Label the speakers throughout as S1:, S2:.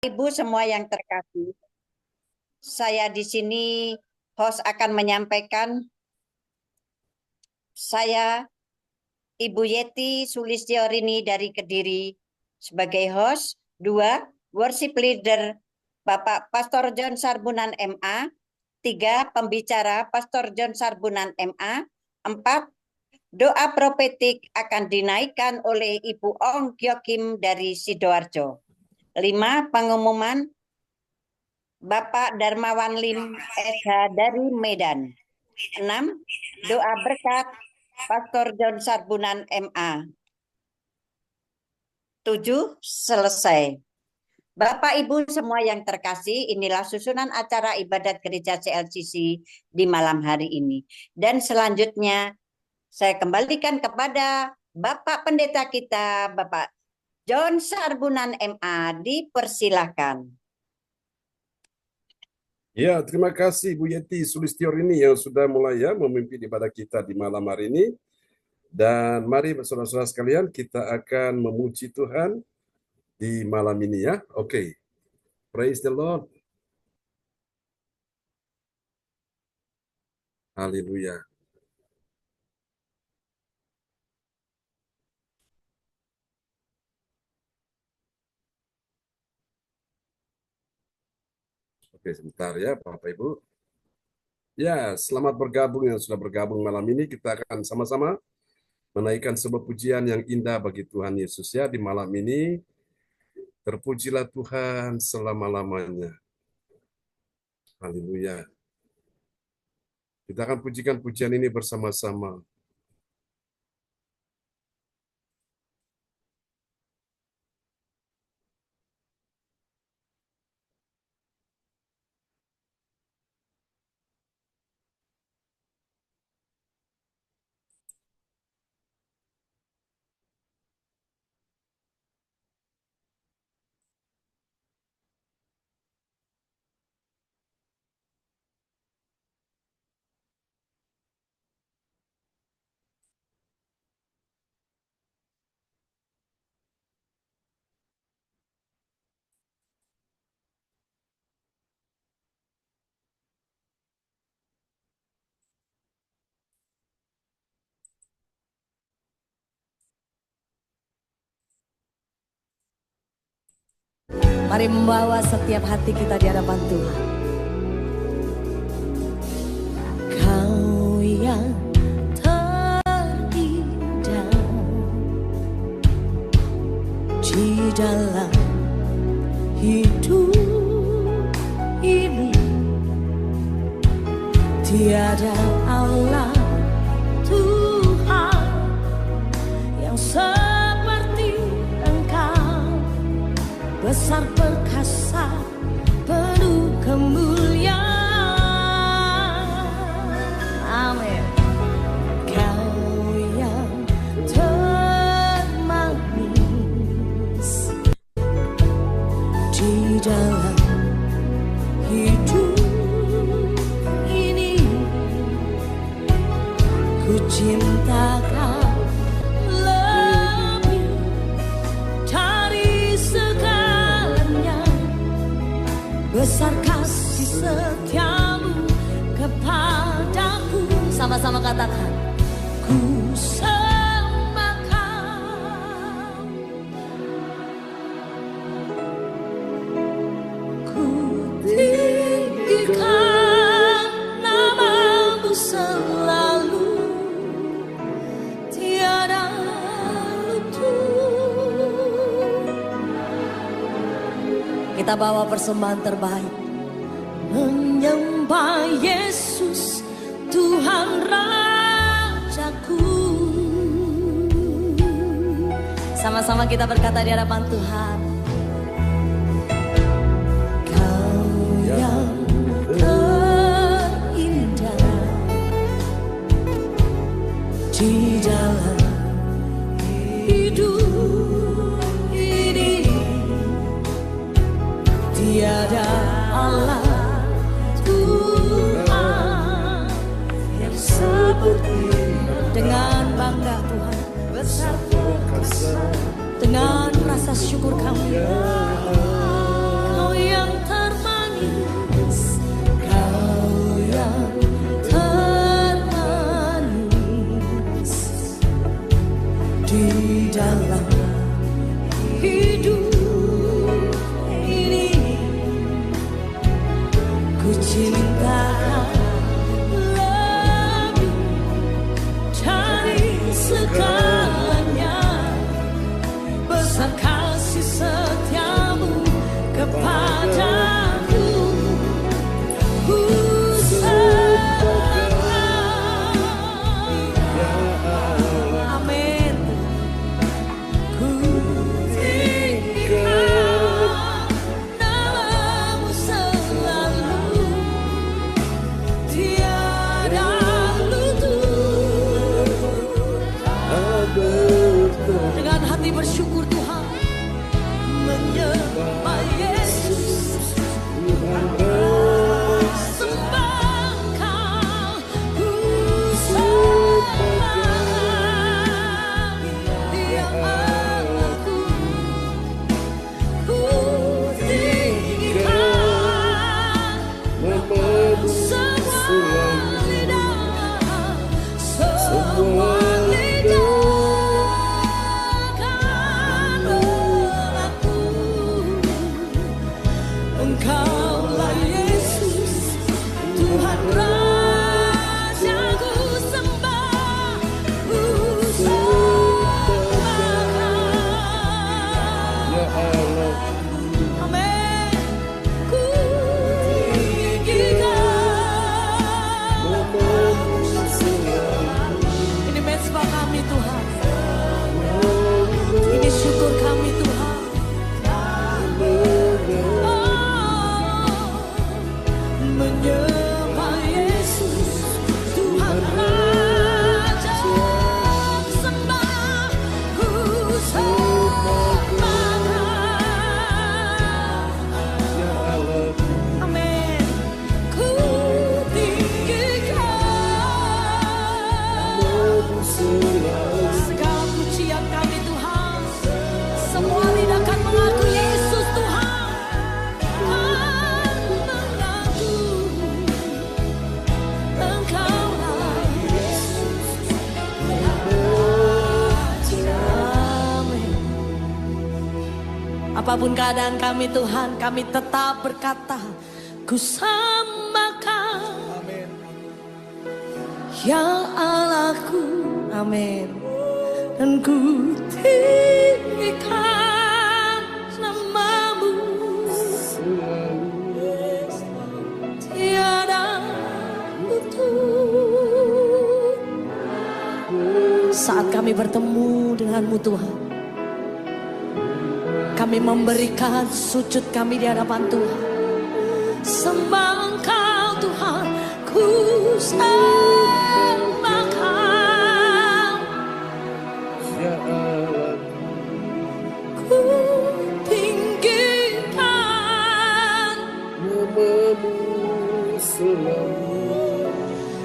S1: Ibu semua yang terkasih, saya di sini host akan menyampaikan saya Ibu Yeti Sulistyorini dari Kediri sebagai host, 2 worship leader Bapak Pastor John Sarbunan MA, 3 pembicara Pastor John Sarbunan MA, 4 doa profetik akan dinaikkan oleh Ibu Ong Gyokim dari Sidoarjo, 5 pengumuman Bapak Darmawan Lim SH dari Medan. 6 doa berkat Pastor John Sarbunan MA. 7 selesai. Bapak Ibu semua yang terkasih, inilah susunan acara ibadat gereja CLCC di malam hari ini. Dan selanjutnya saya kembalikan kepada Bapak Pendeta kita, Bapak John Sarbunan MA, dipersilahkan.
S2: Ya, terima kasih Bu Yeti Sulistyorini yang sudah mulai memimpin ibadah kita di malam hari ini. Dan mari saudara-saudara sekalian, kita akan memuji Tuhan di malam ini ya. Oke. Praise the Lord. Haleluya. Oke, sebentar ya Bapak Ibu. Ya, selamat bergabung yang sudah bergabung malam ini. Kita akan sama-sama menaikkan sebuah pujian yang indah bagi Tuhan Yesus ya di malam ini. Terpujilah Tuhan selama-lamanya. Haleluya. Kita akan pujikan pujian ini bersama-sama.
S3: Mari membawa setiap hati kita di hadapan Tuhan. Kau yang terindah di dalam hidup ini, tiada Allah Tuhan yang seperti Engkau, besar perkasa, penuh kemuliaan. Amin. Kau yang termanis di dalam hidup ini, ku cinta Kau lebih dari segalanya. Besar kasih setiamu kepadaku. Sama-sama katakan, ku sembah Kau, ku tinggikan namamu selalu, tiada luput. Kita bawa persembahan terbaik, menyembah Yesus Tuhan Rajaku. Sama-sama kita berkata di hadapan Tuhan. Kau yang terindah di dalam hidup ini, tiada Allah Tuhan yang seperti. Dengan bangga Tuhan, besar perkasa, dengan rasa syukur kami, cintakan lebih dari segalanya. Besar kasih setiamu kepadaku. Amin. Ku tinggikan namamu selalu, tiada lutut. Dengan hati bersyukur Tuhan, menyembah Yesus, sembah Kau, ku sembah Ya Allahku, ku tinggikan semua lidah, semua Engkaulah Yesus, Tuhan Rajaku, sembah, ku sembah Kau. Amin. Ku tinggikan. Ini mezbah kami Tuhan, ini syukur kami Tuhan. Menyembah Yesus, Tuhan Raja, sembah, ku sembah Kau. Amin. Ku tinggikan segala pujian kami Tuhan. Semua lidah akan mengaku Yesus Tuhan. Apapun keadaan kami Tuhan, kami tetap berkata, ku sembah Kau, Ya Allahku, amin. Dan ku tinggikan namamu, tiada lutut. Saat kami bertemu denganmu Tuhan, kami memberikan sujud kami di hadapan Tuhan. Sembah Engkau Tuhan, ku sembah Kau. Ku tinggikan namamu selalu.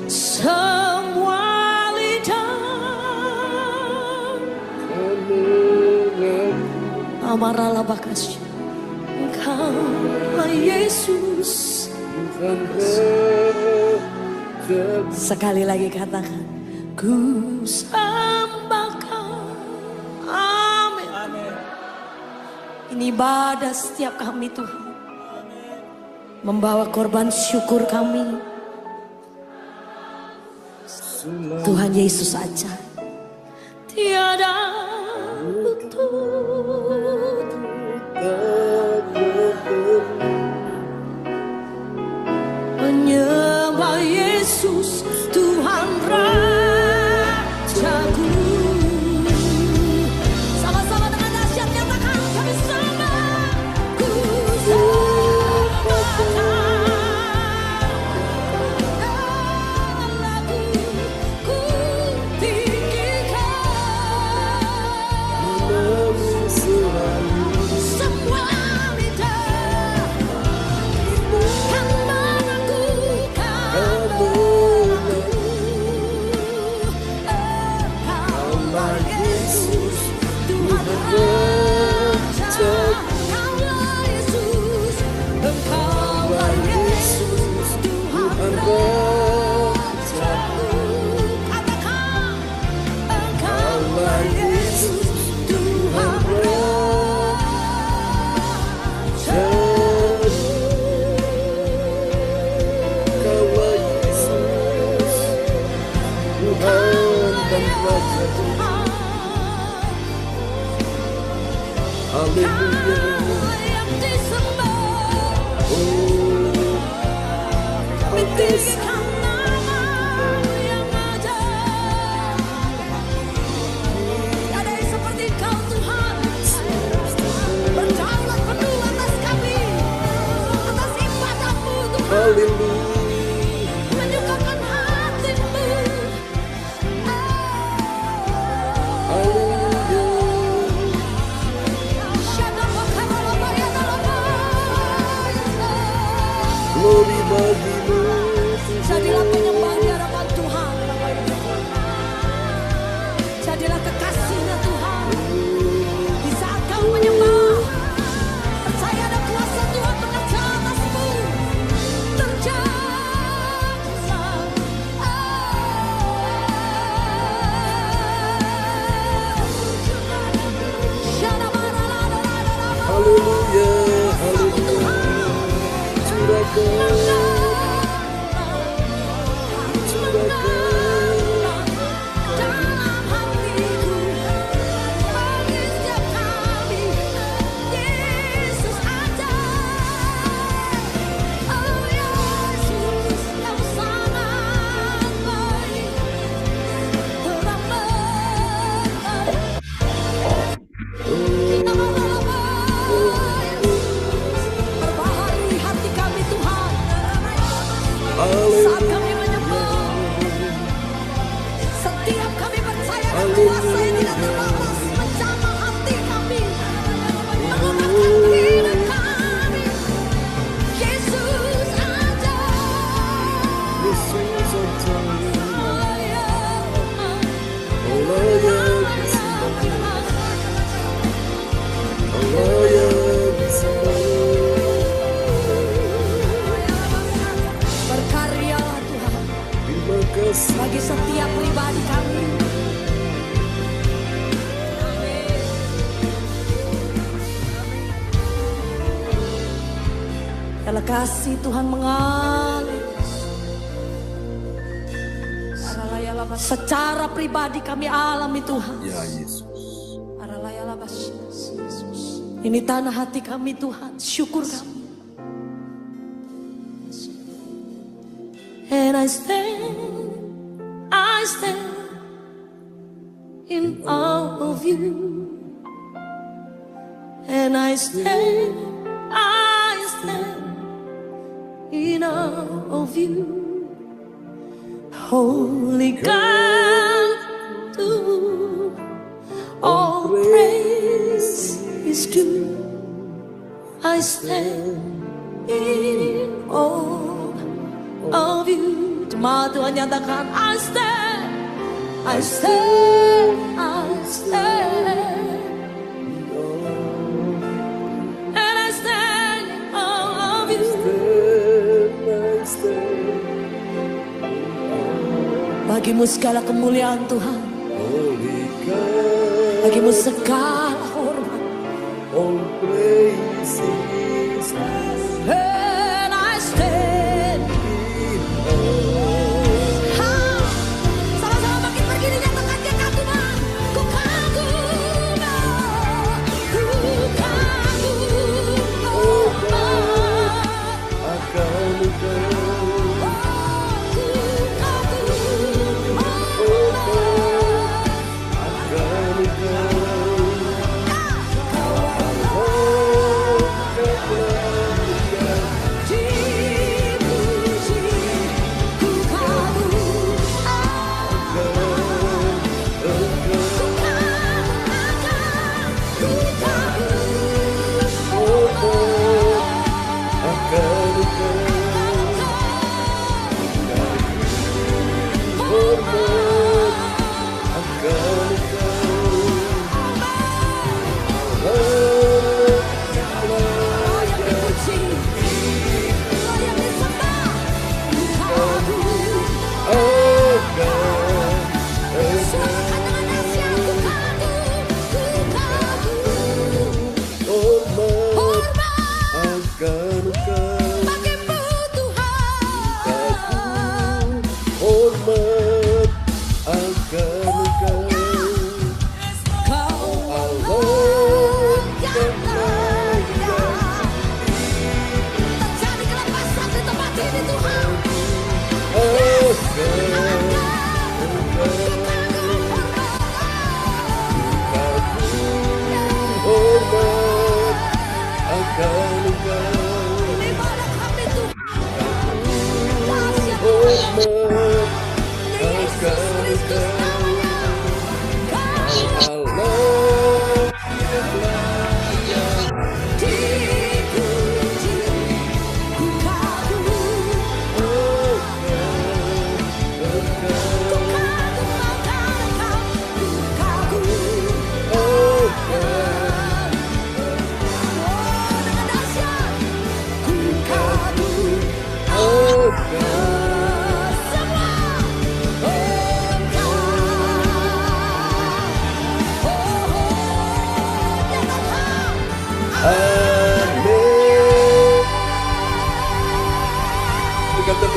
S3: Semua Amaralah bakasya, Engkaulah Yesus. Sekali lagi katakan, ku sembah Kau. Amin. Ini ibadah setiap kami Tuhan, membawa korban syukur kami. Tuhan Yesus saja, tiada lutut menyembah Yesus, Tuhan Rajaku. Sama-sama dengan dahsyat nyatakan, kami sembah, ku sembah Allahku, ku tinggikan Tuhan.
S2: Haleluya.
S3: Kau yang disembah. Kami
S2: Terima kasih.
S3: tinggikan nama-Mu yang ajaib. Tiada yang seperti Kau Tuhan. Berdaulat penuh atas kami, atas ibadah-Mu Tuhan.
S2: Haleluya.
S3: Menyukakan hati-Mu.
S2: Haleluya. Glory bagi-Mu.
S3: Jadilah penyembah di hadapan Tuhan. Jadilah kekasihnya Tuhan. Di saat kau menyembah, percaya ada kuasa Tuhan bekerja atasmu. Terjadi.
S2: Haleluya. Haleluya. Curahkan.
S3: Dalam hatiku, bagi setiap kami, Yesus ada. Oh Yesus, Kau sangat baik, telah berbaharui hati kami Tuhan. Saat kami menyembah, setiap kami percaya dan kuasa yang tidak terbatas menjamah hati kami, mengubahkan hidup kami. Yesus aja.
S2: Yesus aja.
S3: Oh
S2: Allah yang disembah. Allah yang disembah.
S3: Berkaryalah Tuhan
S2: Terima kasih.
S3: bagi setiap pribadi kami. Amin. Dalam kasih Tuhan mengalir. Secara pribadi kami alami Tuhan.
S2: Ya Yesus.
S3: Ini tanah hati kami Tuhan, syukur kami. And I stand in awe of you. And I stand in awe of you. Holy God, to all praise is due. I stand in awe of you. Jemaat Tuhan nyatakan, I stand. And I stand in awe of you. Bagimu segala kemuliaan Tuhan.
S2: Holy God,
S3: Bagimu segala hormat.
S2: all praise is
S3: And I stand. Ha! Sama-sama makin berdiri nyatakan dia kaguman. Ku kagum.
S2: akan hormat akan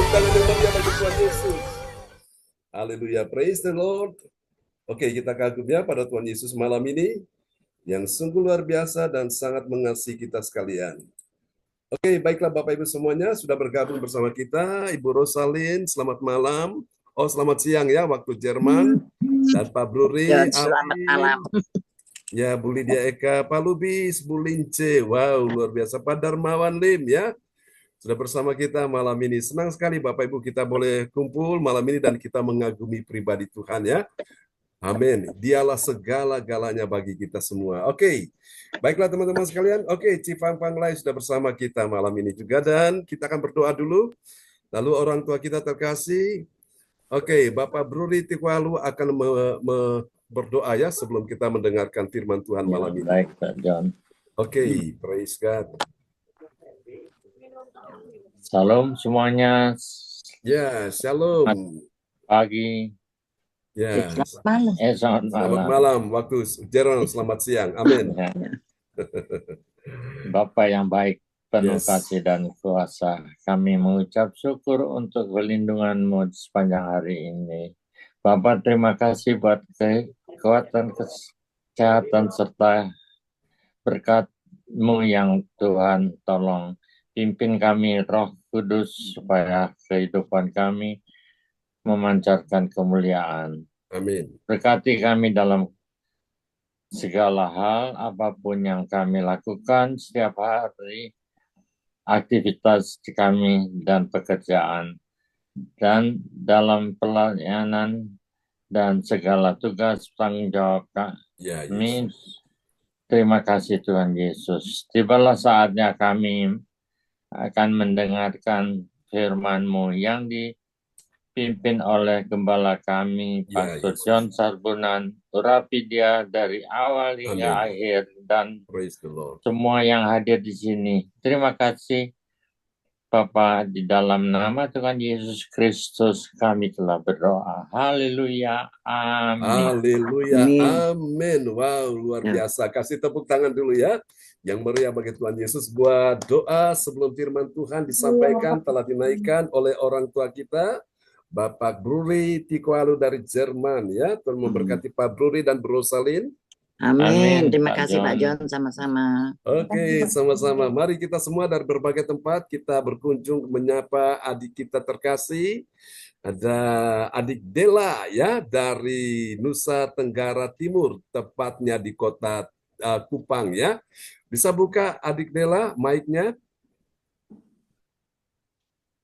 S2: Tepuk tangan yang meriah bagi Tuhan Yesus. Haleluya, praise the Lord. Oke, kita kagum ya pada Tuhan Yesus malam ini yang sungguh luar biasa dan sangat mengasihi kita sekalian. Oke, baiklah Bapak Ibu semuanya sudah bergabung bersama kita. Ibu Rosalin, selamat malam. Oh, selamat siang ya waktu Jerman. Dan Pak Bruri,
S4: John, selamat
S2: Alvin,
S4: malam.
S2: ya Bu Lydia Eka, Pak Lubis, Bu Lince. Wow, luar biasa. Pak Darmawan Lim ya. Sudah bersama kita malam ini. Senang sekali Bapak Ibu kita boleh kumpul malam ini dan kita mengagumi pribadi Tuhan ya. Amin. Dialah segala-galanya bagi kita semua. Oke. Baiklah teman-teman sekalian. Oke, Cipang Panglai sudah bersama kita malam ini juga dan kita akan berdoa dulu. Lalu orang tua kita terkasih. Oke, Bapak Bruri Tikwalu akan berdoa ya sebelum kita mendengarkan firman Tuhan malam ini.
S5: Baik, Pak John.
S2: Oke, praise God.
S5: Salam semuanya.
S2: Ya, shalom.
S5: Pagi.
S2: Ya,
S4: Selamat malam.
S5: Selamat
S2: selamat
S5: malam.
S2: malam waktu Jerman, selamat siang. Amin.
S5: Ya. Bapak yang baik, penuh
S2: Yes.
S5: kasih dan kuasa, kami mengucap syukur untuk perlindungan-Mu sepanjang hari ini. Bapak, terima kasih buat kekuatan, kesehatan, serta berkat-Mu yang Tuhan tolong pimpin kami Roh Kudus supaya kehidupan kami memancarkan kemuliaan.
S2: Amin.
S5: Berkati kami dalam segala hal, apapun yang kami lakukan setiap hari, aktivitas kami dan pekerjaan, dan dalam pelayanan dan segala tugas tanggung jawab
S2: Ya,
S5: kami.
S2: Yesus.
S5: Terima kasih Tuhan Yesus. Tibalah saatnya kami akan mendengarkan firman-Mu yang dipimpin oleh gembala kami,
S2: Ya,
S5: Pastor
S2: Yesus.
S5: John Sarbunan. Urapi dia dari awal hingga
S2: Amin.
S5: akhir dan
S2: Praise the Lord.
S5: semua yang hadir di sini. Terima kasih Bapa, di dalam nama Tuhan Yesus Kristus kami telah berdoa. Haleluya. Amin.
S2: Haleluya.
S4: Amin.
S2: Amin. Wow, luar
S4: Ya.
S2: biasa. Kasih tepuk tangan dulu ya. Yang meriah bagi Tuhan Yesus buat doa sebelum firman Tuhan disampaikan telah dinaikkan oleh orang tua kita. Bapak Bruri Tikwalu dari Jerman ya. Tuhan memberkati Pak Bruri dan Bu Rosalin.
S4: Amin.
S5: Amin,
S4: Terima
S5: Pak
S4: kasih Pak
S5: John.
S4: John, sama-sama.
S2: Oke, sama-sama. Mari kita semua dari berbagai tempat kita berkunjung menyapa adik kita terkasih. Ada adik Dela ya dari Nusa Tenggara Timur, tepatnya di kota Kupang ya. Bisa buka adik Dela mic-nya?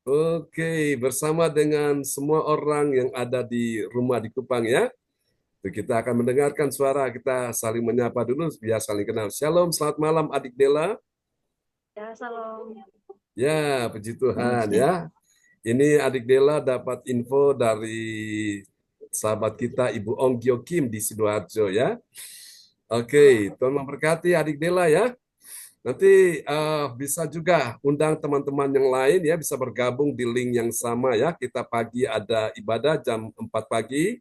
S2: Oke, bersama dengan semua orang yang ada di rumah di Kupang ya. Kita akan mendengarkan suara, kita saling menyapa dulu biar saling kenal. Shalom, selamat malam adik Dela.
S6: Ya, salam.
S2: Ya, puji Tuhan ya. Ini adik Dela dapat info dari sahabat kita Ibu Onggyo Kim di Sidoarjo ya. Oke, Tuhan memberkati adik Dela ya. Nanti bisa juga undang teman-teman yang lain ya, bisa bergabung di link yang sama ya. Kita pagi ada ibadah jam 4 pagi.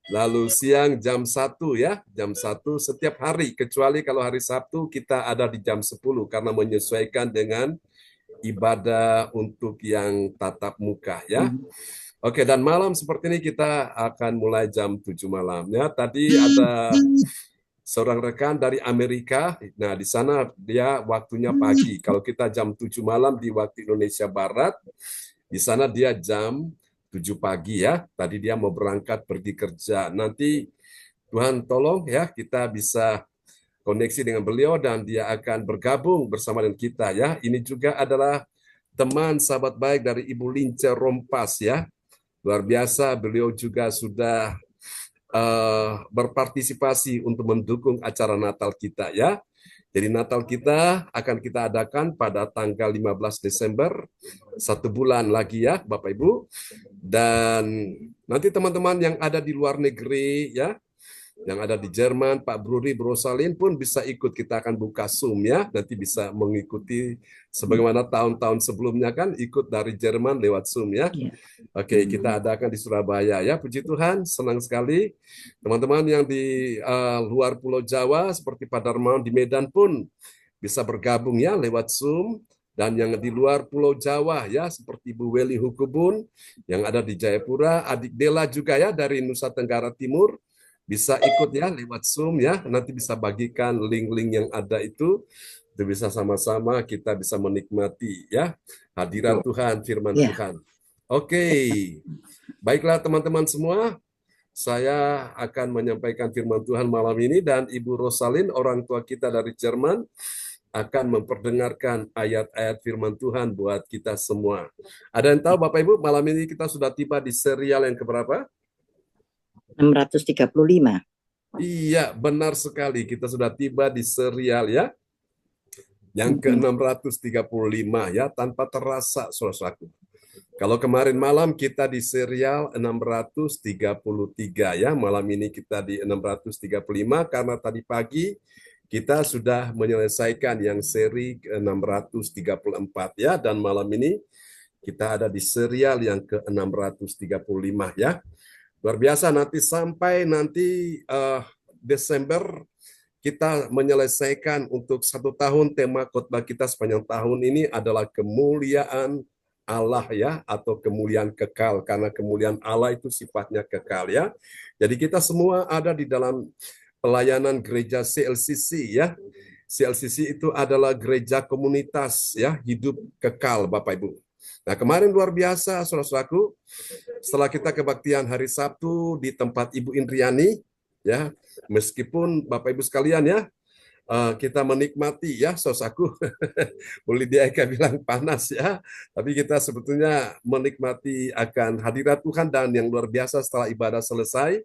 S2: Lalu siang jam 1 ya, jam 1 setiap hari, kecuali kalau hari Sabtu kita ada di jam 10 karena menyesuaikan dengan ibadah untuk yang tatap muka ya. Oke, dan malam seperti ini kita akan mulai jam 7 malam ya. Tadi ada seorang rekan dari Amerika, nah di sana dia waktunya pagi. Kalau kita jam 7 malam di waktu Indonesia Barat, di sana dia jam 7 pagi ya. Tadi dia mau berangkat pergi kerja. Nanti Tuhan tolong ya kita bisa koneksi dengan beliau dan dia akan bergabung bersama dengan kita ya. Ini juga adalah teman sahabat baik dari Ibu Lince Rompas ya. Luar biasa, beliau juga sudah berpartisipasi untuk mendukung acara Natal kita ya. Jadi Natal kita akan kita adakan pada tanggal 15 Desember, 1 bulan lagi ya Bapak Ibu. Dan nanti teman-teman yang ada di luar negeri ya, yang ada di Jerman, Pak Bruri, Bu Rosalin pun bisa ikut. Kita akan buka Zoom ya, nanti bisa mengikuti sebagaimana tahun-tahun sebelumnya kan ikut dari Jerman lewat Zoom ya. Oke, kita adakan di Surabaya ya. Puji Tuhan, senang sekali. Teman-teman yang di luar Pulau Jawa seperti Pak Darmawan di Medan pun bisa bergabung ya lewat Zoom. dan yang di luar Pulau Jawa ya, seperti Bu Weli Hukubun yang ada di Jayapura, adik Dela juga ya dari Nusa Tenggara Timur, bisa ikut ya lewat Zoom ya, nanti bisa bagikan link-link yang ada itu bisa sama-sama kita bisa menikmati ya hadirat Tuhan, firman
S4: Ya.
S2: Tuhan. Oke, baiklah teman-teman semua, saya akan menyampaikan firman Tuhan malam ini dan Ibu Rosalin, orang tua kita dari Jerman, akan memperdengarkan ayat-ayat firman Tuhan buat kita semua. Ada yang tahu Bapak Ibu, malam ini kita sudah tiba di serial yang keberapa?
S4: 635.
S2: Iya, benar sekali. Kita sudah tiba di serial ya, yang ke-635 ya, tanpa terasa saudaraku. Kalau kemarin malam kita di serial 633 ya, malam ini kita di 635 karena tadi pagi kita sudah menyelesaikan yang seri ke-634 ya, dan malam ini kita ada di serial yang ke-635 ya. Luar biasa, nanti sampai nanti Desember kita menyelesaikan untuk 1 tahun. Tema khotbah kita sepanjang tahun ini adalah kemuliaan Allah ya, atau kemuliaan kekal, karena kemuliaan Allah itu sifatnya kekal ya. Jadi kita semua ada di dalam pelayanan gereja CLCC ya. CLCC itu adalah gereja komunitas ya, hidup kekal Bapak Ibu. Nah, kemarin luar biasa saudara-saudaraku, setelah kita kebaktian hari Sabtu di tempat Ibu Indriani ya, meskipun Bapak Ibu sekalian ya, kita menikmati ya saudaraku. Bu Lydia Eka bilang panas ya, tapi kita sebetulnya menikmati akan hadirat Tuhan. Dan yang luar biasa setelah ibadah selesai,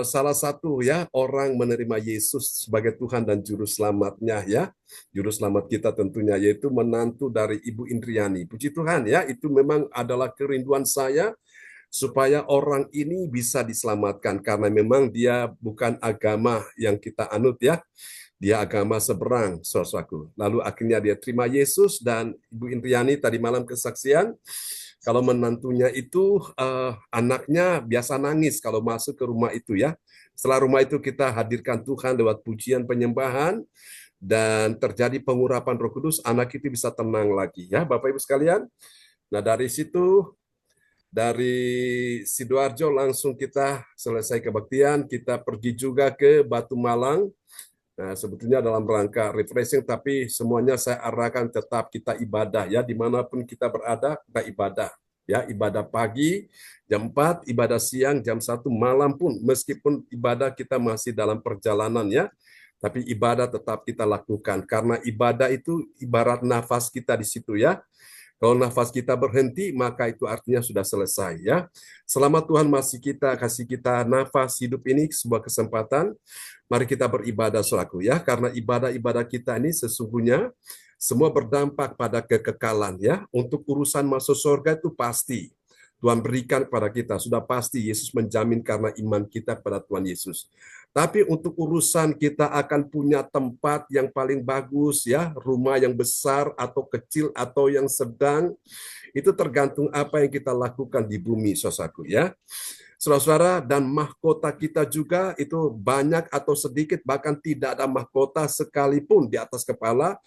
S2: salah satu ya orang menerima Yesus sebagai Tuhan dan Juru Selamatnya ya. Juru Selamat kita tentunya yaitu menantu dari Ibu Indriani. Puji Tuhan ya, itu memang adalah kerinduan saya supaya orang ini bisa diselamatkan, karena memang dia bukan agama yang kita anut ya. Dia agama seberang, saudaraku. Lalu akhirnya dia terima Yesus, dan Ibu Indriani tadi malam kesaksian, kalau menantunya itu anaknya biasa nangis kalau masuk ke rumah itu ya. Setelah rumah itu kita hadirkan Tuhan lewat pujian penyembahan, dan terjadi pengurapan Roh Kudus, anak itu bisa tenang lagi ya Bapak Ibu sekalian. Nah, dari situ, dari Sidoarjo langsung kita selesai kebaktian, kita pergi juga ke Batu Malang. Nah, sebetulnya dalam rangka refreshing, tapi semuanya saya arahkan tetap kita ibadah ya, dimanapun kita berada kita ibadah ya, ibadah pagi jam 4, ibadah siang jam 1, malam pun meskipun ibadah kita masih dalam perjalanan ya, tapi ibadah tetap kita lakukan, karena ibadah itu ibarat nafas kita di situ ya. Kalau nafas kita berhenti, maka itu artinya sudah selesai ya. Selama Tuhan masih kasih kita nafas hidup ini, sebuah kesempatan, mari kita beribadah saudaraku ya, karena ibadah-ibadah kita ini sesungguhnya semua berdampak pada kekekalan ya. Untuk urusan masuk surga itu pasti Tuhan berikan kepada kita, sudah pasti Yesus menjamin karena iman kita pada Tuhan Yesus. Tapi untuk urusan kita akan punya tempat yang paling bagus ya, rumah yang besar atau kecil atau yang sedang, itu tergantung apa yang kita lakukan di bumi saudaraku ya. Saudara-saudara, dan mahkota kita juga itu banyak atau sedikit, bahkan tidak ada mahkota sekalipun di atas kepala.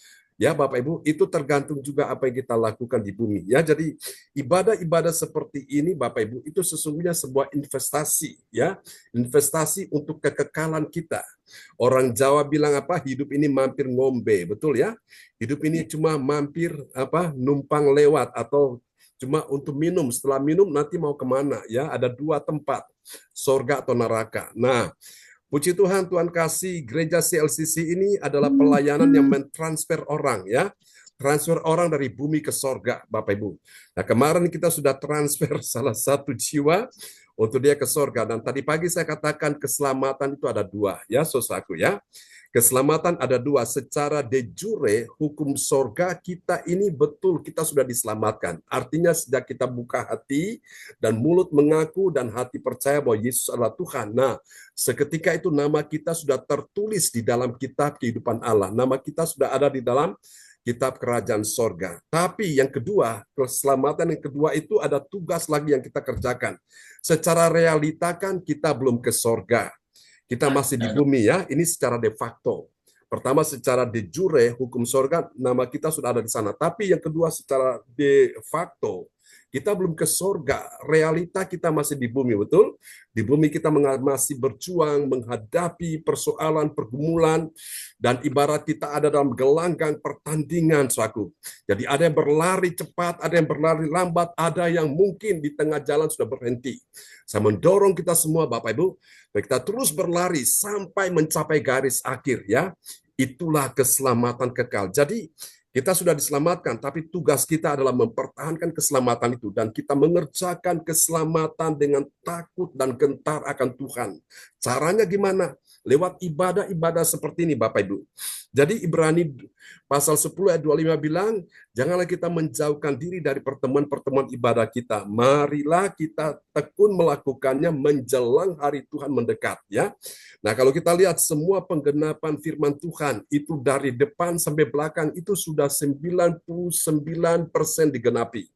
S2: Ya Bapak Ibu, itu tergantung juga apa yang kita lakukan di bumi. Ya, jadi ibadah-ibadah seperti ini Bapak Ibu, itu sesungguhnya sebuah investasi ya, investasi untuk kekekalan kita. Orang Jawa bilang apa? Hidup ini mampir ngombe, betul ya? Hidup ini cuma mampir numpang lewat atau cuma untuk minum. Setelah minum nanti mau kemana ya? Ada 2 tempat, sorga atau neraka. Nah, puji Tuhan, Tuhan kasih gereja CLCC ini adalah pelayanan yang mentransfer orang ya. Transfer orang dari bumi ke sorga Bapak Ibu. Nah, kemarin kita sudah transfer salah satu jiwa untuk dia ke sorga. Dan tadi pagi saya katakan keselamatan itu ada 2 ya saudaraku ya. Keselamatan ada 2. Secara de jure, hukum sorga kita ini betul kita sudah diselamatkan. Artinya sejak kita buka hati dan mulut mengaku dan hati percaya bahwa Yesus adalah Tuhan. Nah, seketika itu nama kita sudah tertulis di dalam kitab kehidupan Allah. Nama kita sudah ada di dalam kitab kerajaan sorga. Tapi yang kedua, keselamatan yang kedua itu ada tugas lagi yang kita kerjakan. Secara realita kan kita belum ke sorga. Kita masih di bumi ya, ini secara de facto. Pertama, secara de jure, hukum sorga, nama kita sudah ada di sana. Tapi yang kedua, secara de facto, kita belum ke sorga. Realita kita masih di bumi, betul? Di bumi kita masih berjuang menghadapi persoalan, pergumulan, dan ibarat kita ada dalam gelanggang pertandingan, saudaraku. Jadi ada yang berlari cepat, ada yang berlari lambat, ada yang mungkin di tengah jalan sudah berhenti. Saya mendorong kita semua, Bapak Ibu, kita terus berlari sampai mencapai garis akhir, ya. Itulah keselamatan kekal. Jadi kita sudah diselamatkan, tapi tugas kita adalah mempertahankan keselamatan itu. Dan kita mengerjakan keselamatan dengan takut dan gentar akan Tuhan. Caranya gimana? Lewat ibadah-ibadah seperti ini, Bapak Ibu. Jadi Ibrani pasal 10 ayat 25 bilang, janganlah kita menjauhkan diri dari pertemuan-pertemuan ibadah kita. Marilah kita tekun melakukannya menjelang hari Tuhan mendekat. Ya. Nah, kalau kita lihat semua penggenapan firman Tuhan, itu dari depan sampai belakang, itu sudah 99% digenapi.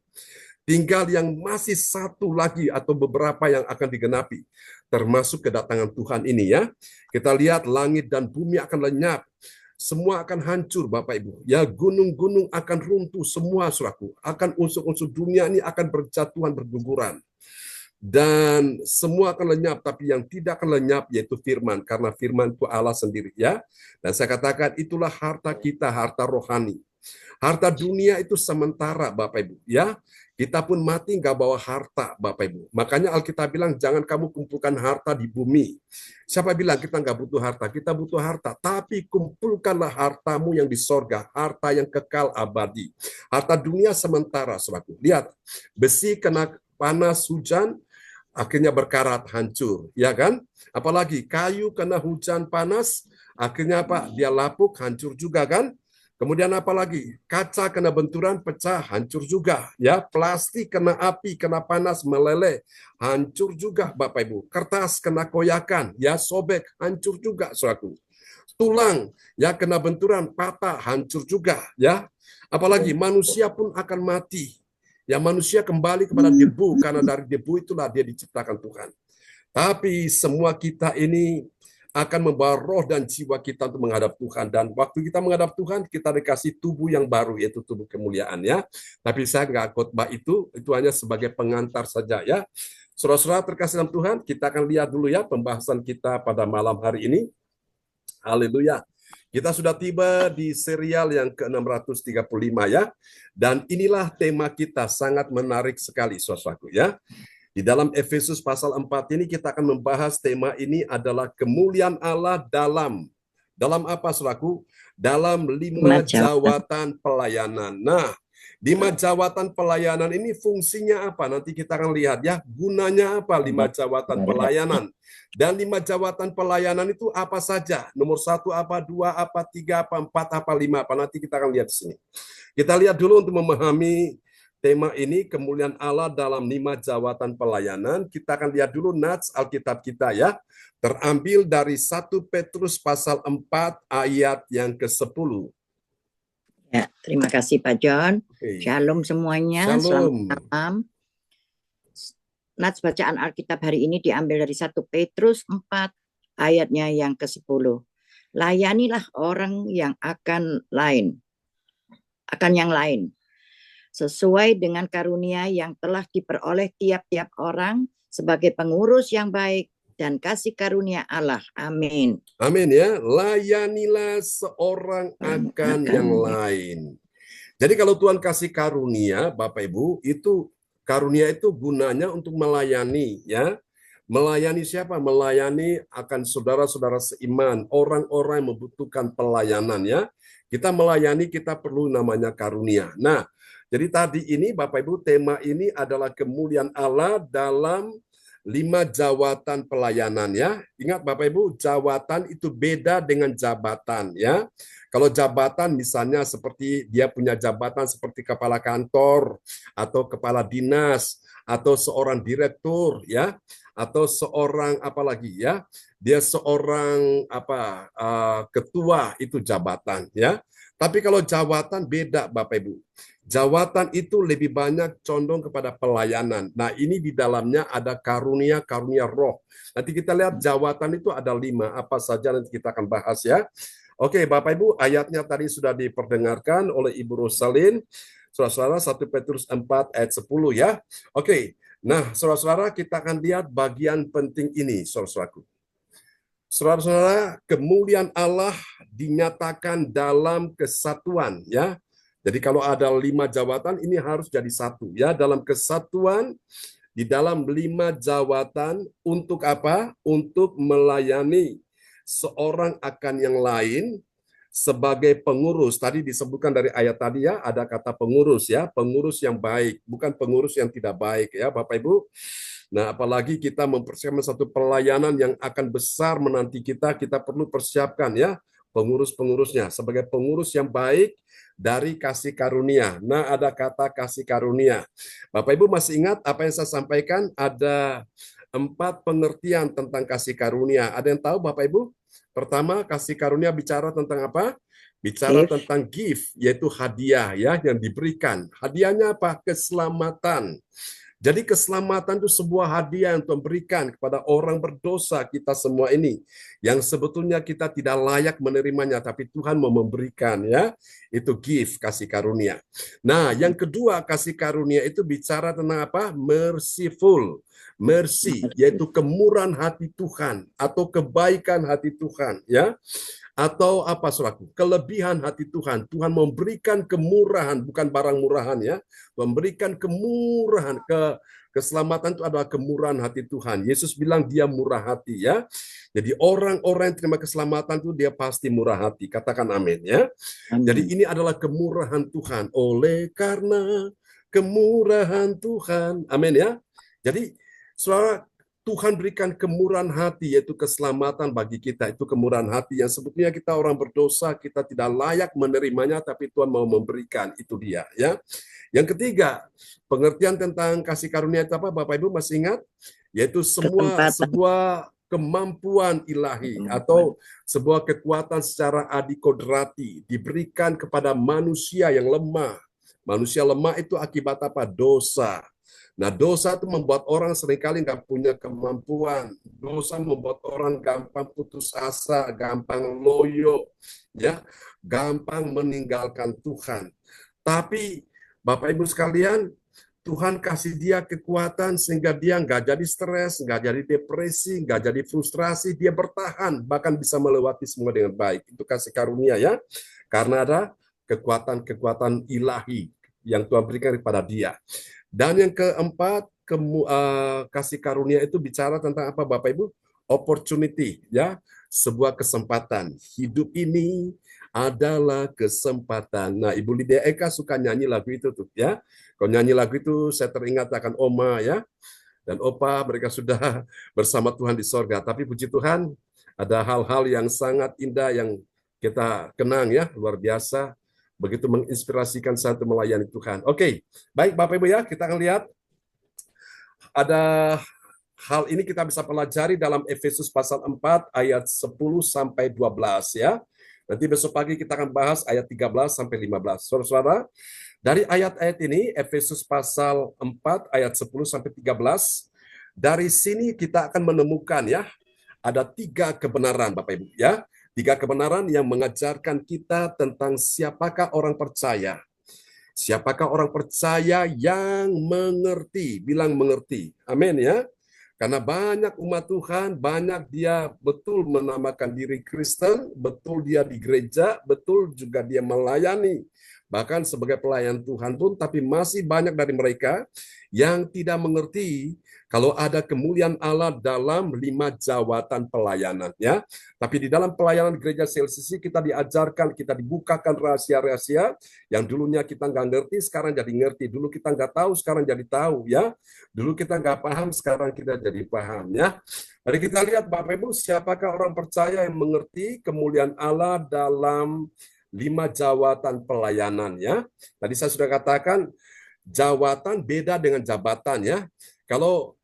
S2: Tinggal yang masih satu lagi atau beberapa yang akan digenapi. Termasuk kedatangan Tuhan ini, ya. Kita lihat langit dan bumi akan lenyap. Semua akan hancur, Bapak Ibu. Ya, gunung-gunung akan runtuh semua, saudaraku. Akan unsur-unsur dunia ini akan berjatuhan, berguguran. Dan semua akan lenyap, tapi yang tidak akan lenyap yaitu firman, karena firman itu Allah sendiri, ya. Dan saya katakan itulah harta kita, harta rohani. Harta dunia itu sementara, Bapak Ibu, ya. Kita pun mati nggak bawa harta, Bapak Ibu. Makanya Alkitab bilang jangan kamu kumpulkan harta di bumi. Siapa bilang kita nggak butuh harta? Kita butuh harta, tapi kumpulkanlah hartamu yang di sorga, harta yang kekal abadi. Harta dunia sementara, saudaraku. Lihat, besi kena panas hujan, akhirnya berkarat, hancur, ya kan? Apalagi kayu kena hujan panas, akhirnya apa? Dia lapuk, hancur juga kan? Kemudian apa lagi? Kaca kena benturan, pecah, hancur juga. Ya, plastik kena api, kena panas, meleleh, hancur juga, Bapak Ibu. Kertas kena koyakan, ya sobek, hancur juga, saudaraku. Tulang, ya kena benturan, patah, hancur juga, ya. Apalagi manusia pun akan mati. Ya, manusia kembali kepada debu, karena dari debu itulah dia diciptakan Tuhan. Tapi semua kita ini akan membawa roh dan jiwa kita untuk menghadap Tuhan. Dan waktu kita menghadap Tuhan, kita dikasih tubuh yang baru, yaitu tubuh kemuliaan, ya. Tapi saya nggak khotbah itu hanya sebagai pengantar saja, ya. Saudara-saudara terkasih dalam Tuhan, kita akan lihat dulu ya pembahasan kita pada malam hari ini. Haleluya. Kita sudah tiba di serial yang ke-635, ya. Dan inilah tema kita, sangat menarik sekali, saudaraku, ya. Di dalam Efesus pasal 4 ini kita akan membahas tema ini adalah kemuliaan Allah dalam apa, saudaraku? Dalam 5 jawatan pelayanan. Nah, 5 jawatan pelayanan ini fungsinya apa? Nanti kita akan lihat, ya, gunanya apa 5 jawatan pelayanan. Dan 5 jawatan pelayanan itu apa saja? Nomor 1 apa, 2 apa, 3 apa, 4 apa, 5 apa? Nanti kita akan lihat di sini. Kita lihat dulu untuk memahami tema ini, kemuliaan Allah dalam 5 jawatan pelayanan. Kita akan lihat dulu nats Alkitab kita, ya. Terambil dari 1 Petrus pasal 4 ayat yang ke-10.
S4: Ya, terima kasih Pak John.
S2: Oke.
S4: Shalom semuanya.
S2: Shalom.
S4: Selamat malam. Nats bacaan Alkitab hari ini diambil dari 1 Petrus 4 ayatnya yang ke-10. Layanilah orang yang akan yang lain, sesuai dengan karunia yang telah diperoleh tiap-tiap orang sebagai pengurus yang baik dan kasih karunia Allah. Amin.
S2: Amin, ya. Layanilah seorang akan yang lain. Jadi kalau Tuhan kasih karunia, Bapak Ibu, itu karunia itu gunanya untuk melayani, ya. Melayani siapa? Melayani akan saudara-saudara seiman, orang-orang yang membutuhkan pelayanan, ya. Kita melayani, kita perlu namanya karunia. Nah, jadi tadi ini Bapak Ibu, tema ini adalah kemuliaan Allah dalam 5 jawatan pelayanan, ya. Ingat Bapak Ibu, jawatan itu beda dengan jabatan, ya. Kalau jabatan misalnya seperti dia punya jabatan seperti kepala kantor atau kepala dinas atau seorang direktur, ya, atau seorang apalagi, ya. Dia seorang ketua, itu jabatan, ya. Tapi kalau jawatan beda, Bapak Ibu. Jawatan itu lebih banyak condong kepada pelayanan. Nah, ini di dalamnya ada karunia roh. Nanti kita lihat jawatan itu ada 5. Apa saja nanti kita akan bahas, ya. Oke, Bapak Ibu, ayatnya tadi sudah diperdengarkan oleh Ibu Rosalin. Saudara-saudara, 1 Petrus 4 ayat 10 ya. Oke, nah saudara-saudara kita akan lihat bagian penting ini, saudara-saudaraku. Saudara-saudara, kemuliaan Allah dinyatakan dalam kesatuan ya. Jadi kalau ada 5 jawatan, ini harus jadi satu ya. Dalam kesatuan, di dalam 5 jawatan untuk apa? Untuk melayani seorang akan yang lain sebagai pengurus. Tadi disebutkan dari ayat tadi ya, ada kata pengurus ya, pengurus yang baik, bukan pengurus yang tidak baik ya Bapak Ibu. Nah, apalagi kita mempersiapkan satu pelayanan yang akan besar menanti kita perlu persiapkan ya pengurus-pengurusnya sebagai pengurus yang baik dari kasih karunia. Nah, ada kata kasih karunia. Bapak Ibu masih ingat apa yang saya sampaikan? Ada 4 pengertian tentang kasih karunia. Ada yang tahu Bapak Ibu? Pertama, kasih karunia bicara tentang apa? Bicara
S4: Gift.
S2: tentang gift, yaitu hadiah ya yang diberikan. Hadiahnya apa? Keselamatan. Jadi keselamatan itu sebuah hadiah yang Tuhan berikan kepada orang berdosa kita semua ini. Yang sebetulnya kita tidak layak menerimanya, tapi Tuhan mau memberikan ya. Itu gift, kasih karunia. Nah, yang kedua kasih karunia itu bicara tentang apa? Merciful. Mercy, yaitu kemurahan hati Tuhan atau kebaikan hati Tuhan ya. Atau apa saudaraku? Kelebihan hati Tuhan. Tuhan memberikan kemurahan, bukan barang murahan ya. Memberikan kemurahan, keselamatan itu adalah kemurahan hati Tuhan. Yesus bilang dia murah hati ya. Jadi orang-orang yang terima keselamatan itu dia pasti murah hati. Katakan amin ya. Jadi ini adalah kemurahan Tuhan. Oleh karena kemurahan Tuhan. Amin ya. Jadi saudara, Tuhan berikan kemurahan hati, yaitu keselamatan bagi kita. Itu kemurahan hati yang sebetulnya kita orang berdosa, kita tidak layak menerimanya, tapi Tuhan mau memberikan. Itu dia. Ya. Yang ketiga, pengertian tentang kasih karunia itu apa? Bapak Ibu masih ingat? Yaitu sebuah kemampuan ilahi atau sebuah kekuatan secara adikodrati diberikan kepada manusia yang lemah. Manusia lemah itu akibat apa? Dosa. Nah, dosa itu membuat orang seringkali nggak punya kemampuan. Dosa membuat orang gampang putus asa, gampang loyo, ya, gampang meninggalkan Tuhan. Tapi Bapak Ibu sekalian, Tuhan kasih dia kekuatan sehingga dia nggak jadi stres, nggak jadi depresi, nggak jadi frustrasi, dia bertahan, bahkan bisa melewati semua dengan baik. Itu kasih karunia ya, karena ada kekuatan-kekuatan ilahi yang Tuhan berikan kepada dia. Dan yang keempat, kasih karunia itu bicara tentang apa Bapak Ibu? Opportunity, ya, sebuah kesempatan. Hidup ini adalah kesempatan. Nah, Ibu Lydia Eka suka nyanyi lagu itu tuh, ya. Kalau nyanyi lagu itu saya teringat akan Oma, ya. Dan Opa, mereka sudah bersama Tuhan di sorga. Tapi puji Tuhan, ada hal-hal yang sangat indah yang kita kenang, ya, luar biasa. Begitu menginspirasikan satu melayani Tuhan. Oke, baik Bapak Ibu ya, kita akan lihat ada hal ini kita bisa pelajari dalam Efesus pasal 4 ayat 10 sampai 12 ya. Nanti besok pagi kita akan bahas ayat 13 sampai 15. Saudara-saudara, dari ayat-ayat ini Efesus pasal 4 ayat 10 sampai 13, dari sini kita akan menemukan ya, ada 3 kebenaran Bapak Ibu ya. 3 kebenaran yang mengajarkan kita tentang siapakah orang percaya. Siapakah orang percaya yang mengerti. Bilang mengerti. Amin ya. Karena banyak umat Tuhan, banyak dia betul menamakan diri Kristen, betul dia di gereja, betul juga dia melayani. Bahkan sebagai pelayan Tuhan pun, tapi masih banyak dari mereka yang tidak mengerti kalau ada kemuliaan Allah dalam 5 jawatan pelayanan. Ya. Tapi di dalam pelayanan gereja CLCC kita diajarkan, kita dibukakan rahasia-rahasia yang dulunya kita nggak ngerti, sekarang jadi ngerti. Dulu kita nggak tahu, sekarang jadi tahu. Ya. Dulu kita nggak paham, sekarang kita jadi paham. Ya. Mari kita lihat Bapak Ibu, siapakah orang percaya yang mengerti kemuliaan Allah dalam 5 jawatan pelayanan. Ya. Tadi saya sudah katakan, jawatan beda dengan jabatan. Ya. Kalau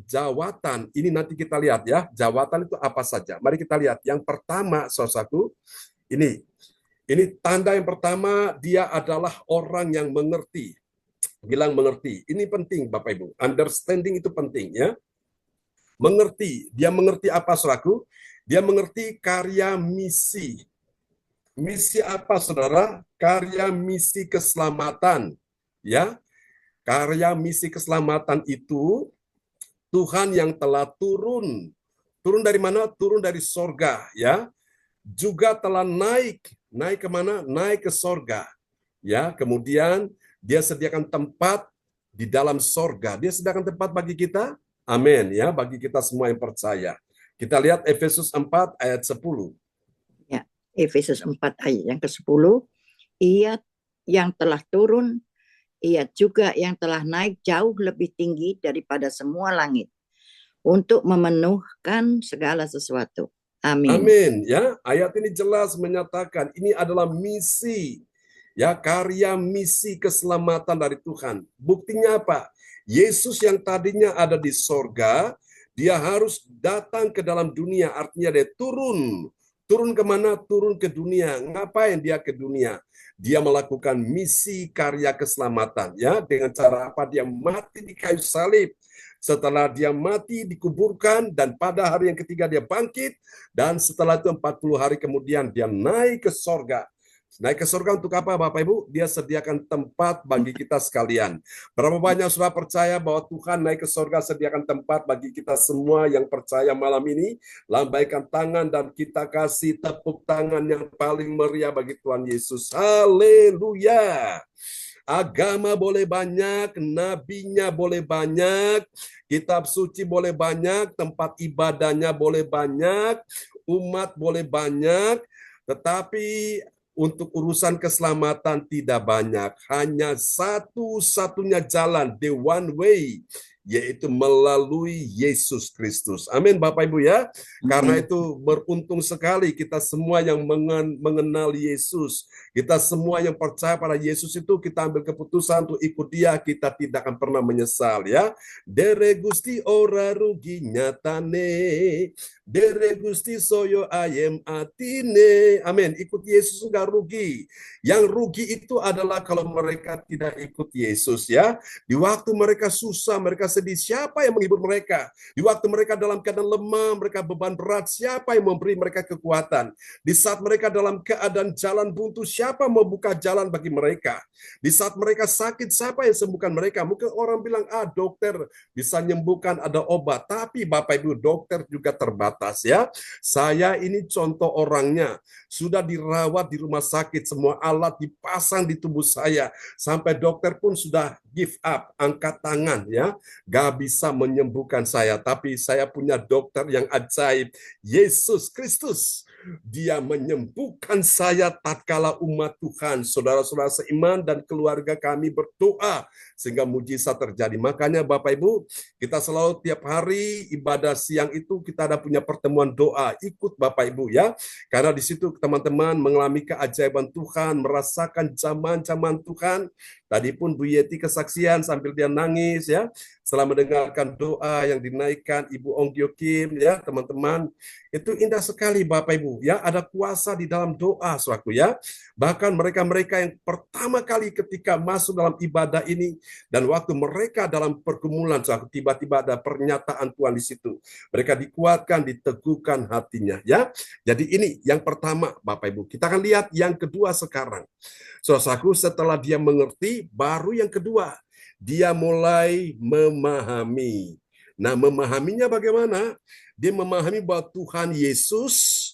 S2: jawatan, ini nanti kita lihat ya, jawatan itu apa saja. Mari kita lihat. Yang pertama, saudaraku, ini tanda yang pertama, dia adalah orang yang mengerti. Bilang mengerti. Ini penting Bapak Ibu. Understanding itu penting ya. Mengerti. Dia mengerti apa saudaraku? Dia mengerti karya misi Misi apa, saudara? Karya misi keselamatan. Ya, karya misi keselamatan itu Tuhan yang telah turun. Turun dari mana? Turun dari sorga, ya. Juga telah naik. Naik kemana? Naik ke sorga. Ya, kemudian dia sediakan tempat di dalam sorga. Dia sediakan tempat bagi kita. Amin, ya, bagi kita semua yang percaya. Kita lihat Efesus 4 ayat 10.
S4: Ya, Efesus 4 ayat yang ke-10. Ia yang telah turun, ia juga yang telah naik jauh lebih tinggi daripada semua langit untuk memenuhkan segala sesuatu. Amin.
S2: Amin, ya. Ayat ini jelas menyatakan ini adalah misi, ya, karya misi keselamatan dari Tuhan. Buktinya apa? Yesus yang tadinya ada di sorga, dia harus datang ke dalam dunia, artinya dia turun. Turun kemana? Turun ke dunia. Ngapain dia ke dunia? Dia melakukan misi karya keselamatan, ya. Dengan cara apa? Dia mati di kayu salib. Setelah dia mati, dikuburkan, dan pada hari yang ketiga dia bangkit, dan setelah itu 40 hari kemudian dia naik ke sorga. Naik ke surga untuk apa, Bapak Ibu? Dia sediakan tempat bagi kita sekalian. Berapa banyak sudah percaya bahwa Tuhan naik ke surga, sediakan tempat bagi kita semua yang percaya malam ini? Lambaikan tangan dan kita kasih tepuk tangan yang paling meriah bagi Tuhan Yesus. Haleluya. Agama boleh banyak, nabinya boleh banyak, kitab suci boleh banyak, tempat ibadahnya boleh banyak, umat boleh banyak, tetapi untuk urusan keselamatan tidak banyak. Hanya satu-satunya jalan, the one way, yaitu melalui Yesus Kristus. Amin, Bapak Ibu, ya. Karena itu beruntung sekali kita semua yang mengenal Yesus. Kita semua yang percaya pada Yesus itu, kita ambil keputusan untuk ikut dia, kita tidak akan pernah menyesal, ya. Dere Gusti ora rugi nyatane, dere Gusti soyo ayem atine. Amin. Ikut Yesus enggak rugi. Yang rugi itu adalah kalau mereka tidak ikut Yesus, ya. Di waktu mereka susah, mereka sedih, siapa yang menghibur mereka? Di waktu mereka dalam keadaan lemah, mereka beban berat, siapa yang memberi mereka kekuatan? Di saat mereka dalam keadaan jalan buntu, siapa membuka jalan bagi mereka? Di saat mereka sakit, siapa yang sembuhkan mereka? Mungkin orang bilang, dokter bisa menyembuhkan, ada obat. Tapi Bapak Ibu, dokter juga terbatas, ya. Saya ini contoh orangnya. Sudah dirawat di rumah sakit, semua alat dipasang di tubuh saya. Sampai dokter pun sudah give up, angkat tangan, ya. Gak bisa menyembuhkan saya, tapi saya punya dokter yang ajaib, Yesus Kristus. Dia menyembuhkan saya tatkala umat Tuhan, saudara-saudara seiman dan keluarga kami berdoa sehingga mujizat terjadi. Makanya Bapak Ibu, kita selalu tiap hari ibadah siang itu kita ada punya pertemuan doa. Ikut Bapak Ibu, ya. Karena di situ teman-teman mengalami keajaiban Tuhan, merasakan zaman-zaman Tuhan. Tadi pun Bu Yeti kesaksian sambil dia nangis, ya, setelah mendengarkan doa yang dinaikkan Ibu Ong Gyo Kim, ya, teman-teman. Itu indah sekali Bapak Ibu, ya. Ada kuasa di dalam doa, saudaraku, ya. Bahkan mereka-mereka yang pertama kali ketika masuk dalam ibadah ini dan waktu mereka dalam pergumulan, saudaraku, tiba-tiba ada pernyataan Tuhan di situ. Mereka dikuatkan, diteguhkan hatinya, ya. Jadi ini yang pertama, Bapak Ibu. Kita akan lihat yang kedua sekarang. Saudaraku, setelah dia mengerti, baru yang kedua, dia mulai memahami. Nah, memahaminya bagaimana? Dia memahami bahwa Tuhan Yesus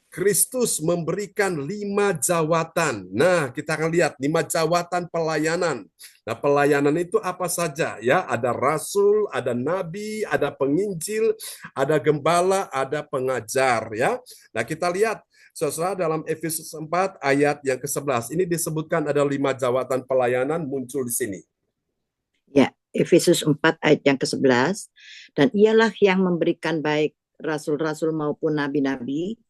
S2: Kristus memberikan 5 jawatan. Nah, kita akan lihat 5 jawatan pelayanan. Nah, pelayanan itu apa saja, ya? Ada rasul, ada nabi, ada penginjil, ada gembala, ada pengajar, ya. Nah, kita lihat saudara dalam Efesus 4 ayat yang ke-11. Ini disebutkan ada 5 jawatan pelayanan muncul di sini.
S4: Ya, Efesus 4 ayat yang ke-11. Dan ialah yang memberikan baik rasul-rasul maupun nabi-nabi,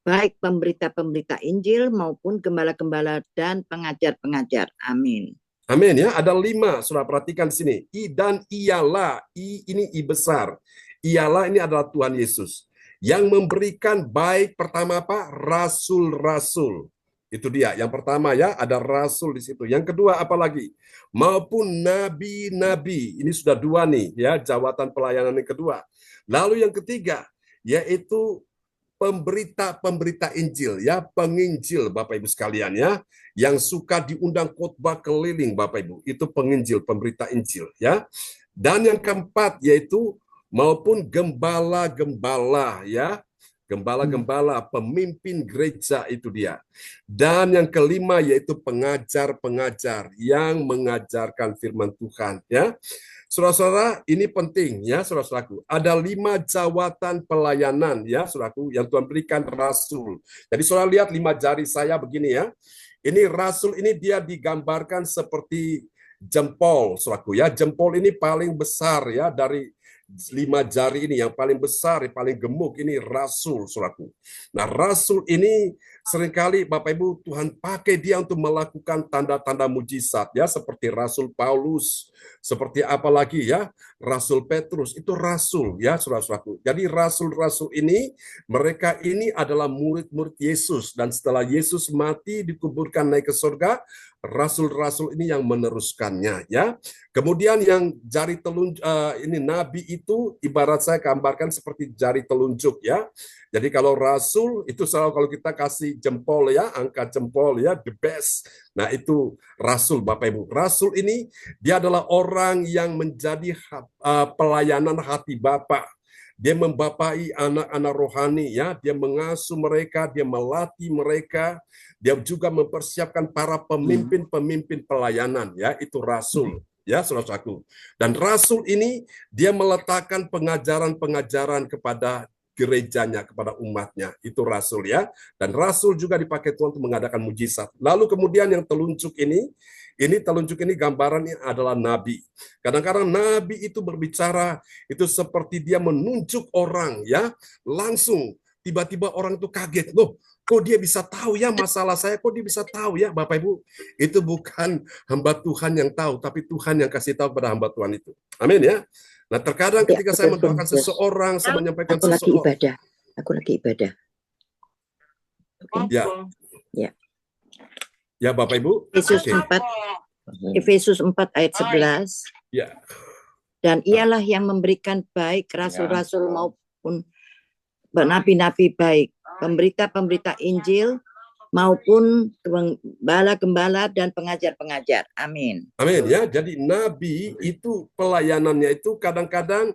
S4: baik pemberita-pemberita Injil maupun gembala-gembala dan pengajar-pengajar. Amin.
S2: Amin, ya. Ada 5, sudah perhatikan di sini. I dan ialah, ini I besar. Ialah ini adalah Tuhan Yesus. Yang memberikan baik pertama apa? Rasul-rasul. Itu dia. Yang pertama, ya, ada rasul di situ. Yang kedua apa lagi? Maupun nabi-nabi. Ini sudah 2 nih, ya, jawatan pelayanan yang kedua. Lalu yang ketiga, yaitu pemberita Injil ya, penginjil Bapak Ibu sekalian ya, yang suka diundang khotbah keliling Bapak Ibu, itu penginjil, pemberita Injil ya. Dan yang keempat yaitu maupun gembala-gembala ya, gembala-gembala, pemimpin gereja itu dia. Dan yang kelima yaitu pengajar-pengajar yang mengajarkan firman Tuhan ya. Saudara-saudara, ini penting ya, saudara-saudaraku. Ada 5 jawatan pelayanan ya, saudaraku, yang Tuhan berikan rasul. Jadi saudara lihat 5 jari saya begini ya. Ini rasul ini dia digambarkan seperti jempol, saudaraku ya. Jempol ini paling besar ya dari 5 jari ini, yang paling besar, yang paling gemuk ini rasul, saudaraku. Nah, rasul ini seringkali Bapak Ibu Tuhan pakai dia untuk melakukan tanda-tanda mujizat ya, seperti Rasul Paulus, seperti apa lagi ya, Rasul Petrus, itu rasul ya, saudara-saudaraku. Jadi rasul-rasul ini, mereka ini adalah murid-murid Yesus, dan setelah Yesus mati dikuburkan naik ke surga, rasul-rasul ini yang meneruskannya ya. Kemudian yang jari telunjuk ini nabi itu ibarat saya gambarkan seperti jari telunjuk ya. Jadi kalau rasul itu selalu kalau kita kasih jempol ya, angka jempol ya, the best. Nah itu rasul Bapak Ibu. Rasul ini dia adalah orang yang menjadi pelayanan hati Bapa. Dia membapai anak-anak rohani ya, dia mengasuh mereka, dia melatih mereka, dia juga mempersiapkan para pemimpin-pemimpin pelayanan ya, itu rasul. Ya, saudaraku. Dan rasul ini dia meletakkan pengajaran-pengajaran kepada gerejanya, kepada umatnya. Itu rasul ya. Dan rasul juga dipakai Tuhan untuk mengadakan mujizat. Lalu kemudian yang telunjuk ini telunjuk ini gambarannya adalah nabi. Kadang-kadang nabi itu berbicara, itu seperti dia menunjuk orang ya, langsung tiba-tiba orang itu kaget. Loh, kok dia bisa tahu ya masalah saya, kok dia bisa tahu ya Bapak Ibu. Itu bukan hamba Tuhan yang tahu, tapi Tuhan yang kasih tahu pada hamba Tuhan itu. Amin ya. Nah terkadang ketika saya mendoakan seseorang, saya menyampaikan seseorang.
S4: Aku lagi ibadah.
S2: Ya.
S4: Ya.
S2: Ya Bapak Ibu.
S4: Efesus 4 ayat 11.
S2: Ya.
S4: Dan ialah yang memberikan baik rasul-rasul maupun nabi-nabi baik, pemberita-pemberita Injil maupun gembala-gembala dan pengajar-pengajar. Amin.
S2: Amin ya. Jadi nabi itu pelayanannya itu kadang-kadang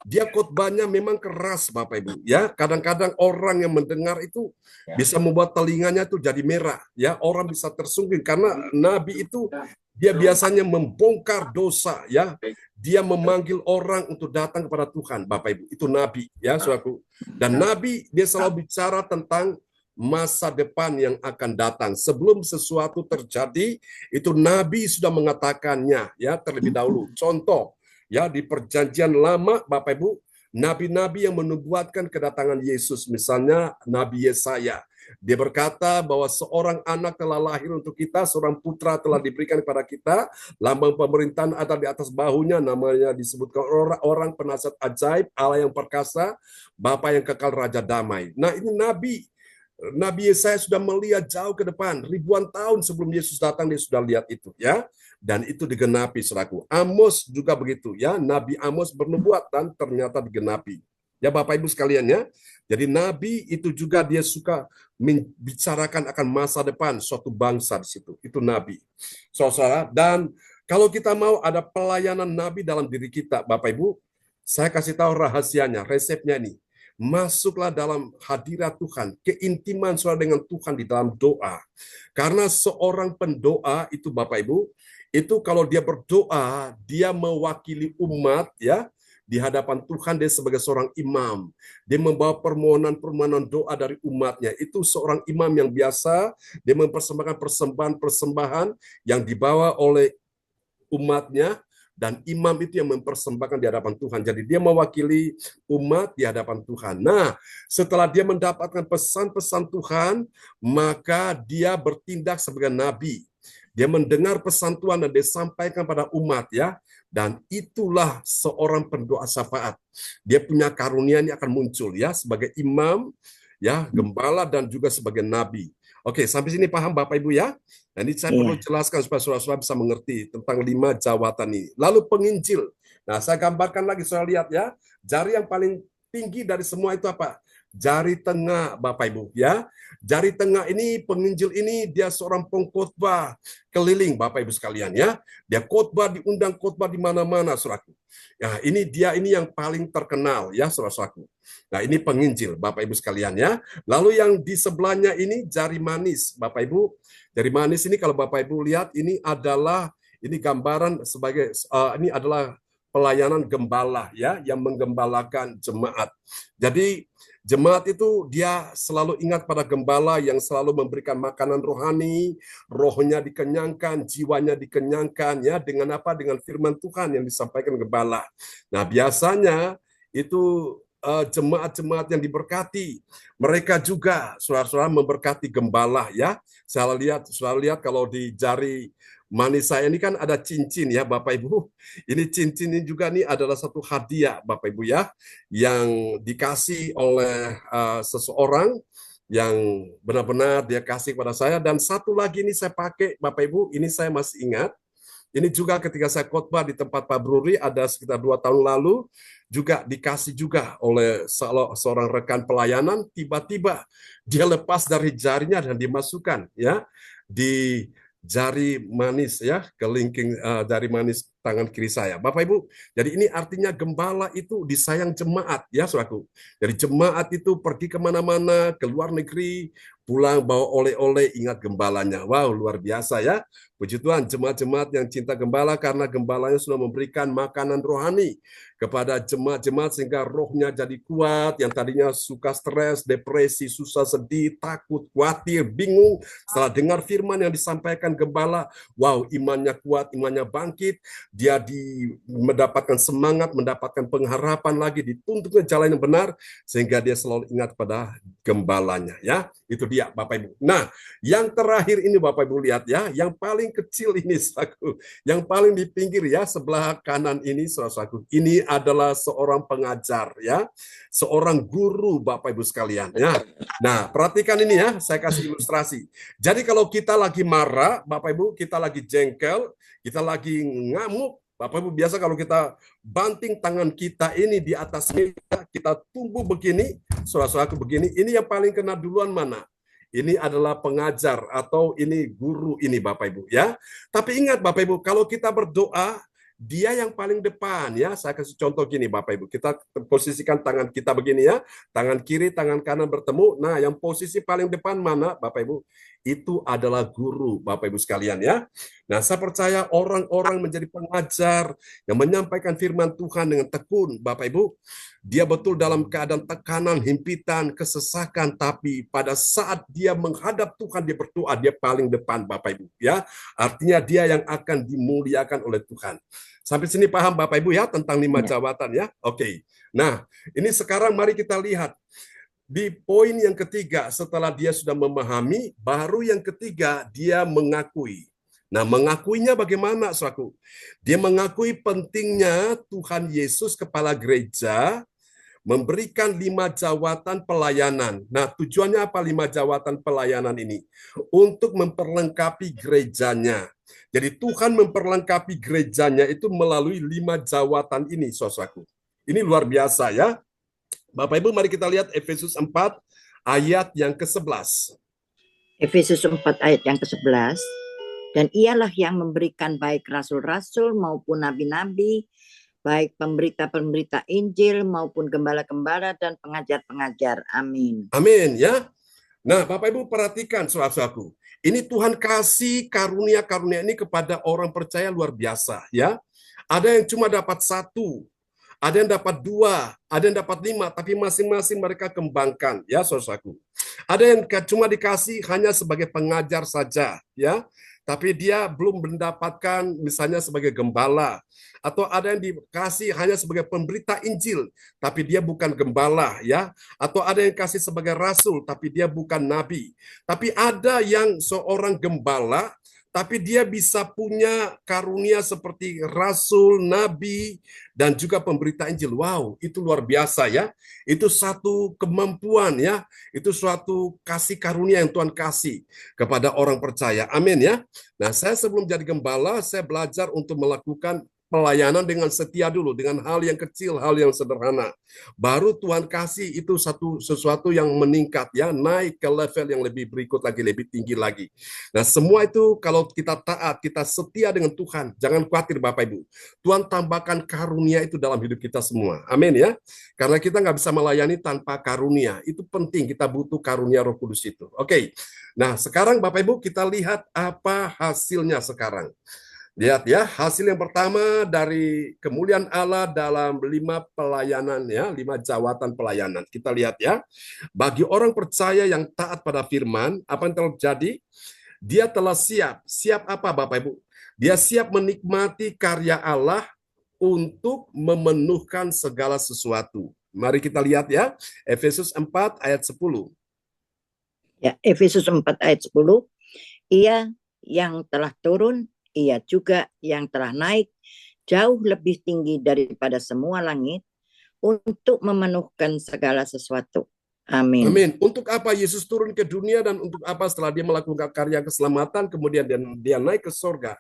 S2: dia khotbahnya memang keras Bapak Ibu ya. Kadang-kadang orang yang mendengar itu bisa membuat telinganya itu jadi merah ya. Orang bisa tersungking karena nabi itu dia biasanya membongkar dosa ya. Dia memanggil orang untuk datang kepada Tuhan Bapak Ibu. Itu nabi ya saudaraku. Dan nabi dia selalu bicara tentang masa depan yang akan datang. Sebelum sesuatu terjadi, itu nabi sudah mengatakannya ya terlebih dahulu. Contoh ya di perjanjian lama Bapak Ibu, nabi-nabi yang menubuatkan kedatangan Yesus, misalnya Nabi Yesaya. Dia berkata bahwa seorang anak telah lahir untuk kita, seorang putra telah diberikan kepada kita, lambang pemerintahan ada di atas bahunya, namanya disebutkan orang penasihat ajaib, Allah yang perkasa, Bapa yang kekal, Raja damai. Nah ini Nabi Yesaya sudah melihat jauh ke depan, ribuan tahun sebelum Yesus datang dia sudah lihat itu ya. Dan itu digenapi saudaraku. Amos juga begitu ya, Nabi Amos bernubuat dan ternyata digenapi. Ya Bapak Ibu sekalian ya. Jadi nabi itu juga dia suka membicarakan akan masa depan suatu bangsa di situ. Itu nabi. Saudara, dan kalau kita mau ada pelayanan nabi dalam diri kita, Bapak Ibu, saya kasih tahu rahasianya, resepnya ini. Masuklah dalam hadirat Tuhan, keintiman saudara dengan Tuhan di dalam doa. Karena seorang pendoa itu Bapak Ibu, itu kalau dia berdoa, dia mewakili umat ya di hadapan Tuhan, dia sebagai seorang imam. Dia membawa permohonan-permohonan doa dari umatnya. Itu seorang imam yang biasa, dia mempersembahkan persembahan-persembahan yang dibawa oleh umatnya. Dan imam itu yang mempersembahkan di hadapan Tuhan. Jadi dia mewakili umat di hadapan Tuhan. Nah, setelah dia mendapatkan pesan-pesan Tuhan, maka dia bertindak sebagai nabi. Dia mendengar pesan Tuhan dan dia sampaikan pada umat ya. Dan itulah seorang pendoa syafaat. Dia punya karunia ini akan muncul ya sebagai imam, ya gembala dan juga sebagai nabi. Oke, sampai sini paham Bapak Ibu ya? Nah, ini saya perlu jelaskan supaya saudara-saudara bisa mengerti tentang 5 jawatan ini. Lalu penginjil. Nah, saya gambarkan lagi, saudara lihat ya. Jari yang paling tinggi dari semua itu apa? jari tengah Bapak Ibu ya. Jari tengah ini penginjil ini dia seorang pengkhotbah keliling Bapak Ibu sekalian ya. Dia khotbah, diundang khotbah di mana-mana saudaraku. Ya, ini yang paling terkenal ya saudaraku. Nah, ini penginjil Bapak Ibu sekalian ya. Lalu yang di sebelahnya ini jari manis Bapak Ibu. Jari manis ini kalau Bapak Ibu lihat ini gambaran sebagai ini adalah pelayanan gembala ya yang menggembalakan jemaat. Jadi jemaat itu dia selalu ingat pada gembala yang selalu memberikan makanan rohani, rohnya dikenyangkan, jiwanya dikenyangkan ya dengan apa? Dengan firman Tuhan yang disampaikan gembala. Nah, biasanya itu jemaat-jemaat yang diberkati, mereka juga saudara-saudara memberkati gembala ya. Saya lihat kalau di jari manis saya ini kan ada cincin ya Bapak Ibu. Ini cincin ini juga nih adalah satu hadiah Bapak Ibu ya yang dikasih oleh seseorang yang benar-benar dia kasih kepada saya. Dan satu lagi ini saya pakai Bapak Ibu, ini saya masih ingat. Ini juga ketika saya khotbah di tempat Pak Bruri ada sekitar 2 tahun lalu juga dikasih juga oleh seorang rekan pelayanan, tiba-tiba dia lepas dari jarinya dan dimasukkan ya di jari manis ya, kelingking jari manis tangan kiri saya. Bapak Ibu, jadi ini artinya gembala itu disayang jemaat ya saudaraku. Jadi jemaat itu pergi kemana-mana, ke luar negeri, pulang bawa oleh-oleh, ingat gembalanya. Wow, luar biasa ya. Puji Tuhan, jemaat-jemaat yang cinta gembala karena gembalanya sudah memberikan makanan rohani kepada jemaat-jemaat sehingga rohnya jadi kuat, yang tadinya suka stres, depresi, susah sedih, takut, khawatir, bingung. Setelah dengar firman yang disampaikan gembala, wow, imannya kuat, imannya bangkit, dia mendapatkan semangat, mendapatkan pengharapan lagi, dituntut ke jalan yang benar, sehingga dia selalu ingat pada gembalanya. Ya, itu dia Bapak Ibu. Nah, yang terakhir ini Bapak Ibu lihat ya, yang paling kecil ini saudaraku, yang paling di pinggir ya, sebelah kanan ini saudaraku, ini adalah seorang pengajar ya, seorang guru Bapak Ibu sekalian ya. Nah, perhatikan ini ya, saya kasih ilustrasi. Jadi kalau kita lagi marah, Bapak Ibu, kita lagi jengkel, kita lagi ngamuk, Bapak Ibu, biasa kalau kita banting tangan kita ini di atas meja, kita tumbuh begini, saudara-saudaraku begini, ini yang paling kena duluan mana? Ini adalah pengajar atau ini guru ini Bapak Ibu ya. Tapi ingat Bapak Ibu, kalau kita berdoa, dia yang paling depan ya. Saya kasih contoh gini Bapak Ibu. Kita posisikan tangan kita begini ya. Tangan kiri, tangan kanan bertemu. Nah, yang posisi paling depan mana Bapak Ibu? Itu adalah guru Bapak Ibu sekalian ya. Nah, saya percaya orang-orang menjadi pengajar yang menyampaikan firman Tuhan dengan tekun Bapak Ibu. Dia betul dalam keadaan tekanan, himpitan, kesesakan, tapi pada saat dia menghadap Tuhan, dia berdoa, dia paling depan Bapak Ibu ya. Artinya dia yang akan dimuliakan oleh Tuhan. Sampai sini paham Bapak Ibu ya tentang 5 jawatan ya? Oke. Nah, ini sekarang mari kita lihat di poin yang ketiga, setelah dia sudah memahami, baru yang ketiga dia mengakui. Nah, mengakuinya bagaimana, saudaraku? Dia mengakui pentingnya Tuhan Yesus kepala gereja memberikan 5 jawatan pelayanan. Nah, tujuannya apa 5 jawatan pelayanan ini? Untuk memperlengkapi gerejanya. Jadi Tuhan memperlengkapi gerejanya itu melalui 5 jawatan ini, saudaraku. Ini luar biasa ya. Bapak Ibu, mari kita lihat Efesus 4 ayat yang ke-11.
S4: Efesus 4 ayat yang ke-11. Dan ialah yang memberikan baik rasul-rasul maupun nabi-nabi, baik pemberita-pemberita Injil maupun gembala-gembala dan pengajar-pengajar. Amin.
S2: Amin ya. Nah, Bapak Ibu perhatikan saudaraku. Ini Tuhan kasih karunia-karunia ini kepada orang percaya luar biasa ya. Ada yang cuma dapat 1, ada yang dapat 2, ada yang dapat 5, tapi masing-masing mereka kembangkan ya saudaraku. Ada yang cuma dikasih hanya sebagai pengajar saja ya. Tapi dia belum mendapatkan misalnya sebagai gembala. Atau ada yang dikasih hanya sebagai pemberita Injil, tapi dia bukan gembala ya. Atau ada yang kasih sebagai rasul, tapi dia bukan nabi. Tapi ada yang seorang gembala, tapi dia bisa punya karunia seperti rasul, nabi, dan juga pemberita Injil. Wow, itu luar biasa ya. Itu satu kemampuan ya. Itu suatu kasih karunia yang Tuhan kasih kepada orang percaya. Amin ya. Nah, saya sebelum jadi gembala, saya belajar untuk melakukan pelayanan dengan setia dulu, dengan hal yang kecil, hal yang sederhana. Baru Tuhan kasih itu sesuatu yang meningkat ya, naik ke level yang lebih berikut lagi, lebih tinggi lagi. Nah, semua itu kalau kita taat, kita setia dengan Tuhan, jangan khawatir Bapak Ibu. Tuhan tambahkan karunia itu dalam hidup kita semua. Amin ya. Karena kita nggak bisa melayani tanpa karunia. Itu penting, kita butuh karunia Roh Kudus itu. Oke. Nah, sekarang Bapak Ibu kita lihat apa hasilnya sekarang. Lihat ya, hasil yang pertama dari kemuliaan Allah dalam 5 pelayanan ya, 5 jawatan pelayanan. Kita lihat ya, bagi orang percaya yang taat pada firman, apa yang terjadi? Dia telah siap. Siap apa Bapak Ibu? Dia siap menikmati karya Allah untuk memenuhkan segala sesuatu. Mari kita lihat ya, Efesus 4 ayat 10.
S4: Ya, Efesus 4 ayat 10. Ia yang telah turun, ia juga yang telah naik jauh lebih tinggi daripada semua langit untuk memenuhkan segala sesuatu. Amin.
S2: Amin. Untuk apa Yesus turun ke dunia dan untuk apa setelah dia melakukan karya keselamatan kemudian dia naik ke sorga?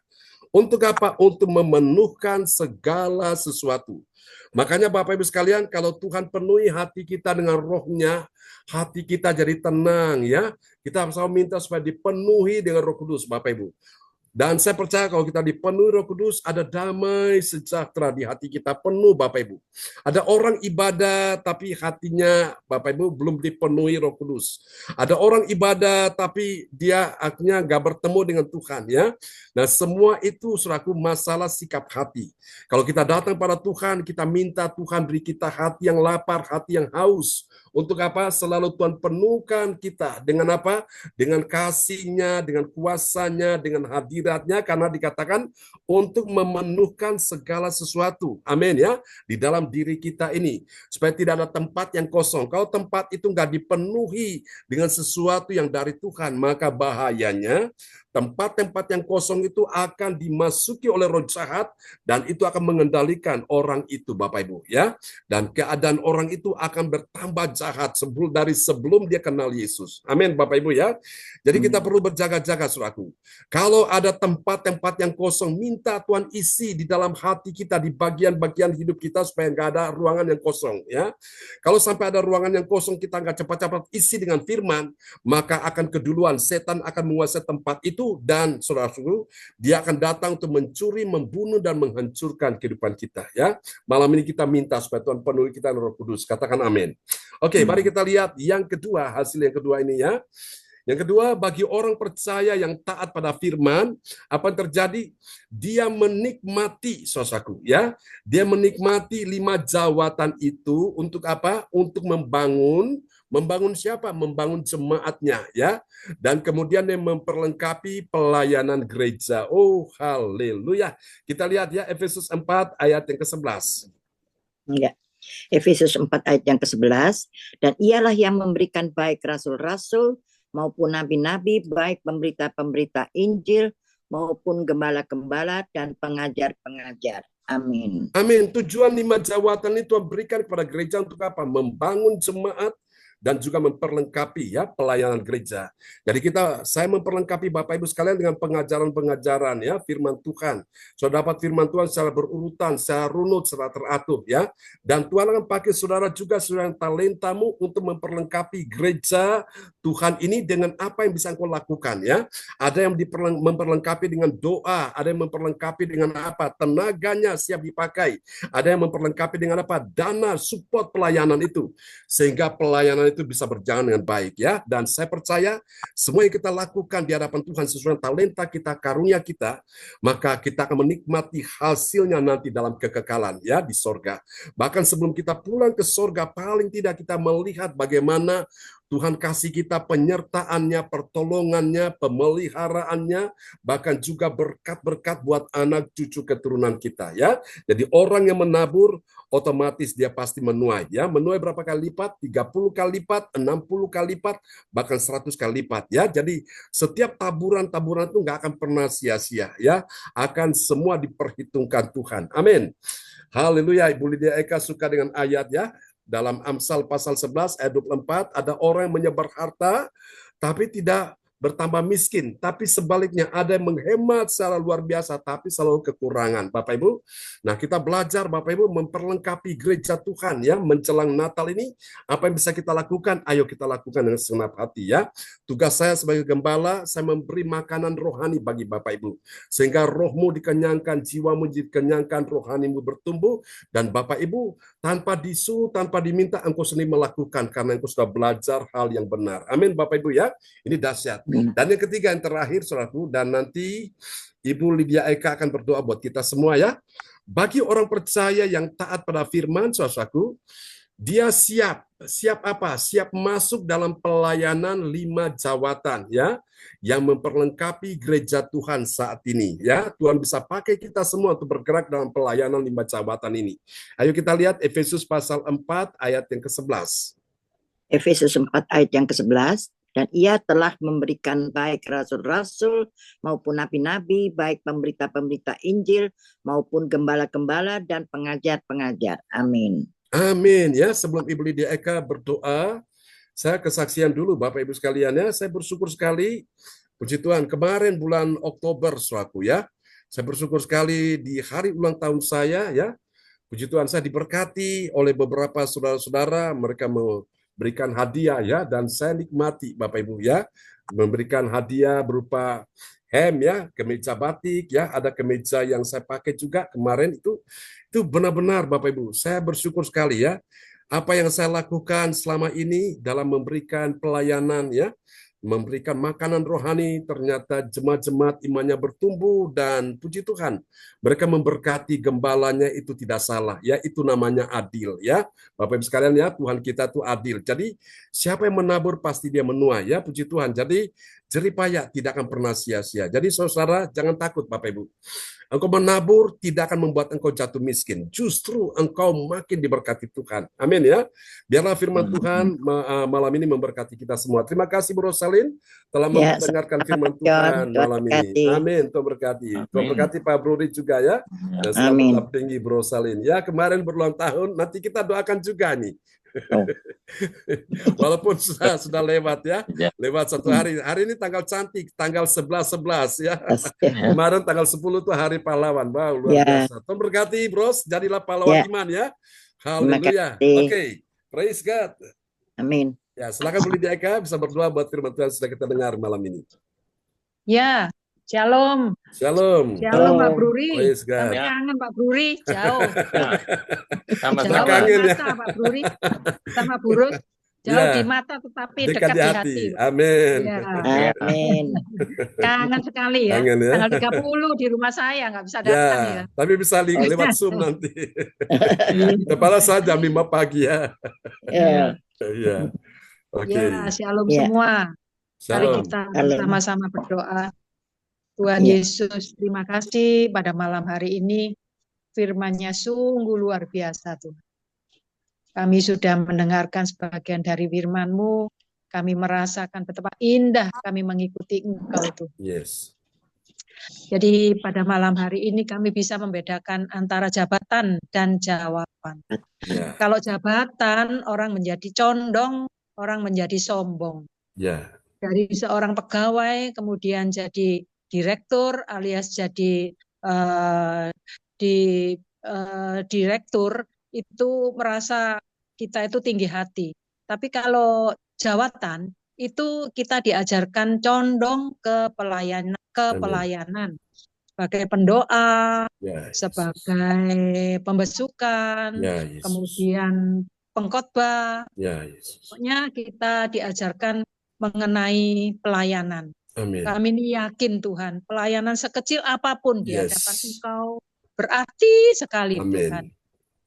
S2: Untuk apa? Untuk memenuhkan segala sesuatu. Makanya Bapak Ibu sekalian, kalau Tuhan penuhi hati kita dengan rohnya, hati kita jadi tenang ya. Kita harus minta supaya dipenuhi dengan Roh Kudus Bapak Ibu. Dan saya percaya kalau kita dipenuhi Roh Kudus, ada damai sejahtera di hati kita penuh Bapak Ibu. Ada orang ibadah tapi hatinya Bapak Ibu belum dipenuhi Roh Kudus. Ada orang ibadah tapi dia akhirnya nggak bertemu dengan Tuhan ya. Nah semua itu saudaraku masalah sikap hati. Kalau kita datang pada Tuhan, kita minta Tuhan beri kita hati yang lapar, hati yang haus. Untuk apa? Selalu Tuhan penuhkan kita dengan apa? Dengan kasih-Nya, dengan kuasa-Nya, dengan hadirat-Nya, karena dikatakan untuk memenuhkan segala sesuatu. Amin ya. Di dalam diri kita ini. Supaya tidak ada tempat yang kosong. Kalau tempat itu nggak dipenuhi dengan sesuatu yang dari Tuhan, maka bahayanya tempat-tempat yang kosong itu akan dimasuki oleh roh jahat dan itu akan mengendalikan orang itu Bapak Ibu ya. Dan keadaan orang itu akan bertambah jahat sebelum dia kenal Yesus. Amin Bapak Ibu ya. Jadi kita perlu berjaga-jaga saudaraku. Kalau ada tempat-tempat yang kosong, minta Tuhan isi di dalam hati kita, di bagian-bagian hidup kita supaya nggak ada ruangan yang kosong ya. Kalau sampai ada ruangan yang kosong kita nggak cepat-cepat isi dengan firman, maka akan keduluan setan akan menguasai tempat itu dan saudara-saudara dia akan datang untuk mencuri, membunuh dan menghancurkan kehidupan kita ya. Malam ini kita minta supaya Tuhan penuhi kita dengan Roh Kudus. Katakan amin. Oke, mari kita lihat yang kedua, hasil yang kedua ini ya. Yang kedua, bagi orang percaya yang taat pada firman, apa yang terjadi? Dia menikmati, saudaraku, ya. Dia menikmati 5 jawatan itu untuk apa? Untuk membangun siapa? Membangun jemaatnya, ya. Dan kemudian dia memperlengkapi pelayanan gereja. Oh, haleluya. Kita lihat ya, Efesus 4 ayat yang ke-11.
S4: Ya. Efesus 4 ayat yang ke-11. Dan ialah yang memberikan baik rasul-rasul maupun nabi-nabi, baik pemberita-pemberita Injil maupun gembala-gembala dan pengajar-pengajar. Amin.
S2: Amin. Tujuan 5 jawatan itu berikan kepada gereja untuk apa? Membangun jemaat dan juga memperlengkapi ya pelayanan gereja. Jadi saya memperlengkapi Bapak Ibu sekalian dengan pengajaran-pengajaran ya firman Tuhan. Saudara dapat firman Tuhan secara berurutan, secara runut, secara teratur ya. Dan Tuhan akan pakai saudara juga saudara yang talentamu untuk memperlengkapi gereja Tuhan ini dengan apa yang bisa engkau lakukan ya. Ada yang memperlengkapi dengan doa, ada yang memperlengkapi dengan apa? Tenaganya siap dipakai. Ada yang memperlengkapi dengan apa? Dana support pelayanan itu. Sehingga pelayanan itu bisa berjalan dengan baik ya. Dan saya percaya semua yang kita lakukan di hadapan Tuhan sesuai dengan talenta kita, karunia kita, maka kita akan menikmati hasilnya nanti dalam kekekalan ya di sorga. Bahkan sebelum kita pulang ke sorga, paling tidak kita melihat bagaimana Tuhan kasih kita penyertaannya, pertolongannya, pemeliharaannya, bahkan juga berkat-berkat buat anak cucu keturunan kita ya. Jadi orang yang menabur otomatis dia pasti menuai ya. Menuai berapa kali lipat? 30 kali lipat, 60 kali lipat, bahkan 100 kali lipat ya. Jadi setiap taburan-taburan itu nggak akan pernah sia-sia ya. Akan semua diperhitungkan Tuhan. Amin. Haleluya. Ibu Lydia Eka suka dengan ayat ya. Dalam Amsal pasal 11 ayat 24 ada orang yang menyebar harta tapi tidak bertambah miskin, tapi sebaliknya ada yang menghemat secara luar biasa, tapi selalu kekurangan. Bapak Ibu, nah kita belajar Bapak Ibu memperlengkapi gereja Tuhan ya menjelang Natal ini. Apa yang bisa kita lakukan? Ayo kita lakukan dengan segenap hati ya. Tugas saya sebagai gembala, saya memberi makanan rohani bagi Bapak Ibu, sehingga rohmu dikenyangkan, jiwamu dikenyangkan, rohanimu bertumbuh, dan Bapak Ibu tanpa disuruh, tanpa diminta, engkau sendiri melakukan karena engkau sudah belajar hal yang benar. Amin Bapak Ibu ya. Ini dahsyat. Dan yang ketiga, yang terakhir, saudaraku, dan nanti Ibu Lydia Eka akan berdoa buat kita semua ya. Bagi orang percaya yang taat pada firman, saudaraku, dia siap apa? Siap masuk dalam pelayanan 5 jawatan ya, yang memperlengkapi gereja Tuhan saat ini ya. Tuhan bisa pakai kita semua untuk bergerak dalam pelayanan 5 jawatan ini. Ayo kita lihat Efesus pasal 4 ayat yang ke-11.
S4: Efesus 4 ayat yang ke-11, dan ia telah memberikan baik rasul-rasul maupun nabi-nabi, baik pemberita-pemberita Injil maupun gembala-gembala dan pengajar-pengajar. Amin.
S2: Amin ya. Sebelum Ibu Lydia Eka berdoa, saya kesaksian dulu Bapak Ibu sekalian ya. Saya bersyukur sekali, puji Tuhan, kemarin bulan Oktober suatu ya. Saya bersyukur sekali di hari ulang tahun saya ya. Puji Tuhan, saya diberkati oleh beberapa saudara-saudara, mereka memberikan hadiah ya, dan saya nikmati Bapak Ibu ya, memberikan hadiah berupa hem ya, kemeja batik ya, ada kemeja yang saya pakai juga kemarin itu benar-benar Bapak Ibu, saya bersyukur sekali ya, apa yang saya lakukan selama ini dalam memberikan pelayanan ya, memberikan makanan rohani, ternyata jemaat-jemaat imannya bertumbuh, dan puji Tuhan, mereka memberkati gembalanya itu tidak salah, ya itu namanya adil ya. Bapak Ibu sekalian ya, Tuhan kita itu adil. Jadi siapa yang menabur pasti dia menuai ya, puji Tuhan. Jadi jerih payah tidak akan pernah sia-sia. Jadi saudara, jangan takut Bapak Ibu. Engkau menabur tidak akan membuat engkau jatuh miskin. Justru engkau makin diberkati Tuhan. Amin ya. Biarlah firman Tuhan malam ini memberkati kita semua. Terima kasih Bu Rosalin telah mendengarkan firman Tuhan malam ini. Amin. Tuhan berkati. Tuhan berkati Pak Bruri juga ya. Dan selamat tetap tinggi Bu Rosalin. Ya kemarin berulang tahun, nanti kita doakan juga nih. Walaupun sudah lewat ya, lewat 1 hari. Hari ini tanggal cantik, tanggal 11 ya. Kemarin tanggal 10 itu hari pahlawan. Wow, luar biasa. Tuhan berkati Bros, jadilah pahlawan iman ya. Haleluya. Oke, praise God.
S4: Amin.
S2: Ya, silakan Bu Lydia Eka bisa berdoa buat firman Tuhan sudah kita dengar malam ini.
S7: Ya, shalom.
S2: Shalom.
S7: Shalom Pak Bruri.
S2: Praise God.
S7: Kami kangen Pak Bruri, jauh.
S2: Sama-sama
S7: Jauh
S2: kangen
S7: di
S2: ya.
S7: mata Pak Bruri sama Burus. Jauh
S2: Ya.
S7: di mata tetapi
S2: Dekat
S7: dekat di hati.
S2: Amin.
S7: Ya.
S4: Amin.
S7: Kangen sekali ya.
S2: Kangen ya.
S7: Tanggal 30 di rumah saya nggak bisa datang ya.
S2: Tapi bisa lewat Zoom nanti. Kepala saya jam 5 pagi ya.
S4: Ya.
S2: Iya. Oke.
S7: Ya, shalom
S4: Ya.
S7: semua. Mari
S2: Shalom.
S7: kita
S4: Shalom.
S7: sama-sama berdoa. Tuhan
S4: Ya.
S7: Yesus, terima kasih pada malam hari ini. Firman-Nya sungguh luar biasa Tuhan. Kami sudah mendengarkan sebagian dari firman-Mu. Kami merasakan betapa indah kami mengikuti Engkau Tuhan.
S2: Yes.
S7: Jadi pada malam hari ini kami bisa membedakan antara jabatan dan jawaban.
S2: Ya.
S7: Kalau jabatan, orang menjadi condong, orang menjadi sombong.
S2: Ya.
S7: Dari seorang pegawai kemudian jadi direktur alias jadi direktur, itu merasa kita itu tinggi hati. Tapi kalau jawatan itu kita diajarkan condong ke pelayanan sebagai pendoa,
S2: Ya.
S7: sebagai pembesukan,
S2: Ya, Yesus.
S7: kemudian pengkhotbah.
S2: Ya, Yesus.
S7: Pokoknya kita diajarkan mengenai pelayanan.
S2: Amin.
S7: Kami ini yakin Tuhan, pelayanan sekecil apapun di
S2: Yes.
S7: hadapan Engkau berarti sekali
S2: Amin.
S7: Tuhan.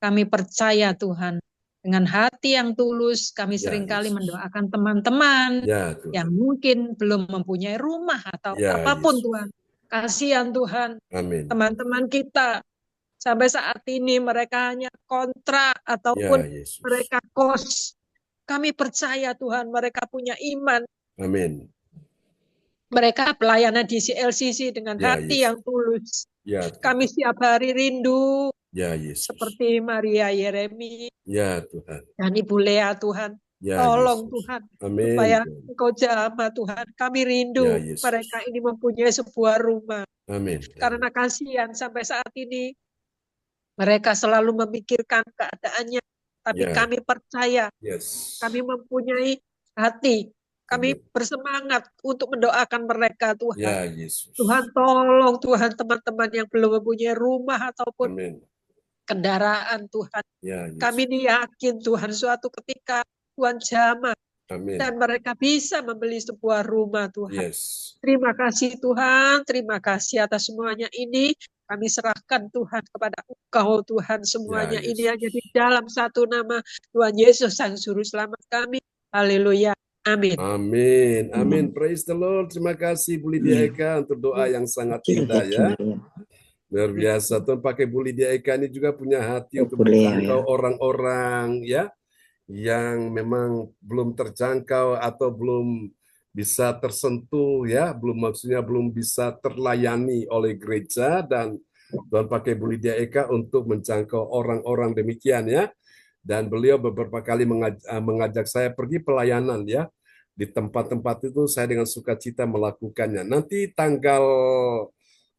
S7: Kami percaya Tuhan, dengan hati yang tulus kami
S2: Ya,
S7: seringkali
S2: Yesus.
S7: mendoakan teman-teman
S2: Ya, Tuhan.
S7: yang mungkin belum mempunyai rumah atau
S2: Ya,
S7: apapun
S2: Yesus.
S7: Tuhan. Kasihan Tuhan,
S2: Amin.
S7: teman-teman kita sampai saat ini mereka hanya kontrak
S2: Ya,
S7: ataupun
S2: Yesus.
S7: mereka kos. Kami percaya Tuhan mereka punya iman.
S2: Amin.
S7: Mereka pelayanan di CLCC dengan
S2: Ya,
S7: hati
S2: Yesus.
S7: yang tulus.
S2: Ya, Tuhan.
S7: Kami setiap hari rindu
S2: Ya, Yesus.
S7: seperti Maria Yeremi
S2: Ya, Tuhan.
S7: dan Ibu Lea Tuhan.
S2: Ya
S7: Tolong
S2: Yesus.
S7: Tuhan,
S2: Amin.
S7: supaya Engkau jamah Tuhan. Kami
S2: Ya
S7: rindu
S2: Yesus.
S7: mereka ini mempunyai sebuah rumah.
S2: Amin.
S7: Karena kasihan sampai saat ini mereka selalu memikirkan keadaannya. Tapi
S2: Ya.
S7: kami percaya,
S2: Yes.
S7: kami mempunyai hati. Kami
S2: Amin.
S7: bersemangat untuk mendoakan mereka Tuhan.
S2: Ya Yesus.
S7: Tuhan tolong Tuhan teman-teman yang belum mempunyai rumah ataupun
S2: Amin.
S7: kendaraan Tuhan.
S2: Ya Yesus.
S7: Kami yakin Tuhan suatu ketika Tuhan jamah
S2: Amin.
S7: dan mereka bisa membeli sebuah rumah Tuhan.
S2: Yes.
S7: Terima kasih Tuhan, terima kasih atas semuanya ini. Kami serahkan Tuhan kepada Engkau Tuhan. Semuanya
S2: Ya,
S7: ini hanya
S2: Yesus.
S7: di dalam satu nama Tuhan Yesus yang suruh selamat kami. Haleluya. Amin.
S2: Amin. Amin. Praise the Lord. Terima kasih Bu Lydia Eka untuk doa yang sangat indah ya. Luar biasa. Tuhan pakai Bu Lydia Eka ini juga punya hati untuk menjangkau orang-orang ya yang memang belum terjangkau atau belum bisa tersentuh ya, maksudnya belum bisa terlayani oleh gereja, dan Tuhan pakai Bu Lydia Eka untuk menjangkau orang-orang demikian ya. Dan beliau beberapa kali mengajak saya pergi pelayanan ya. Di tempat-tempat itu saya dengan sukacita melakukannya. Nanti tanggal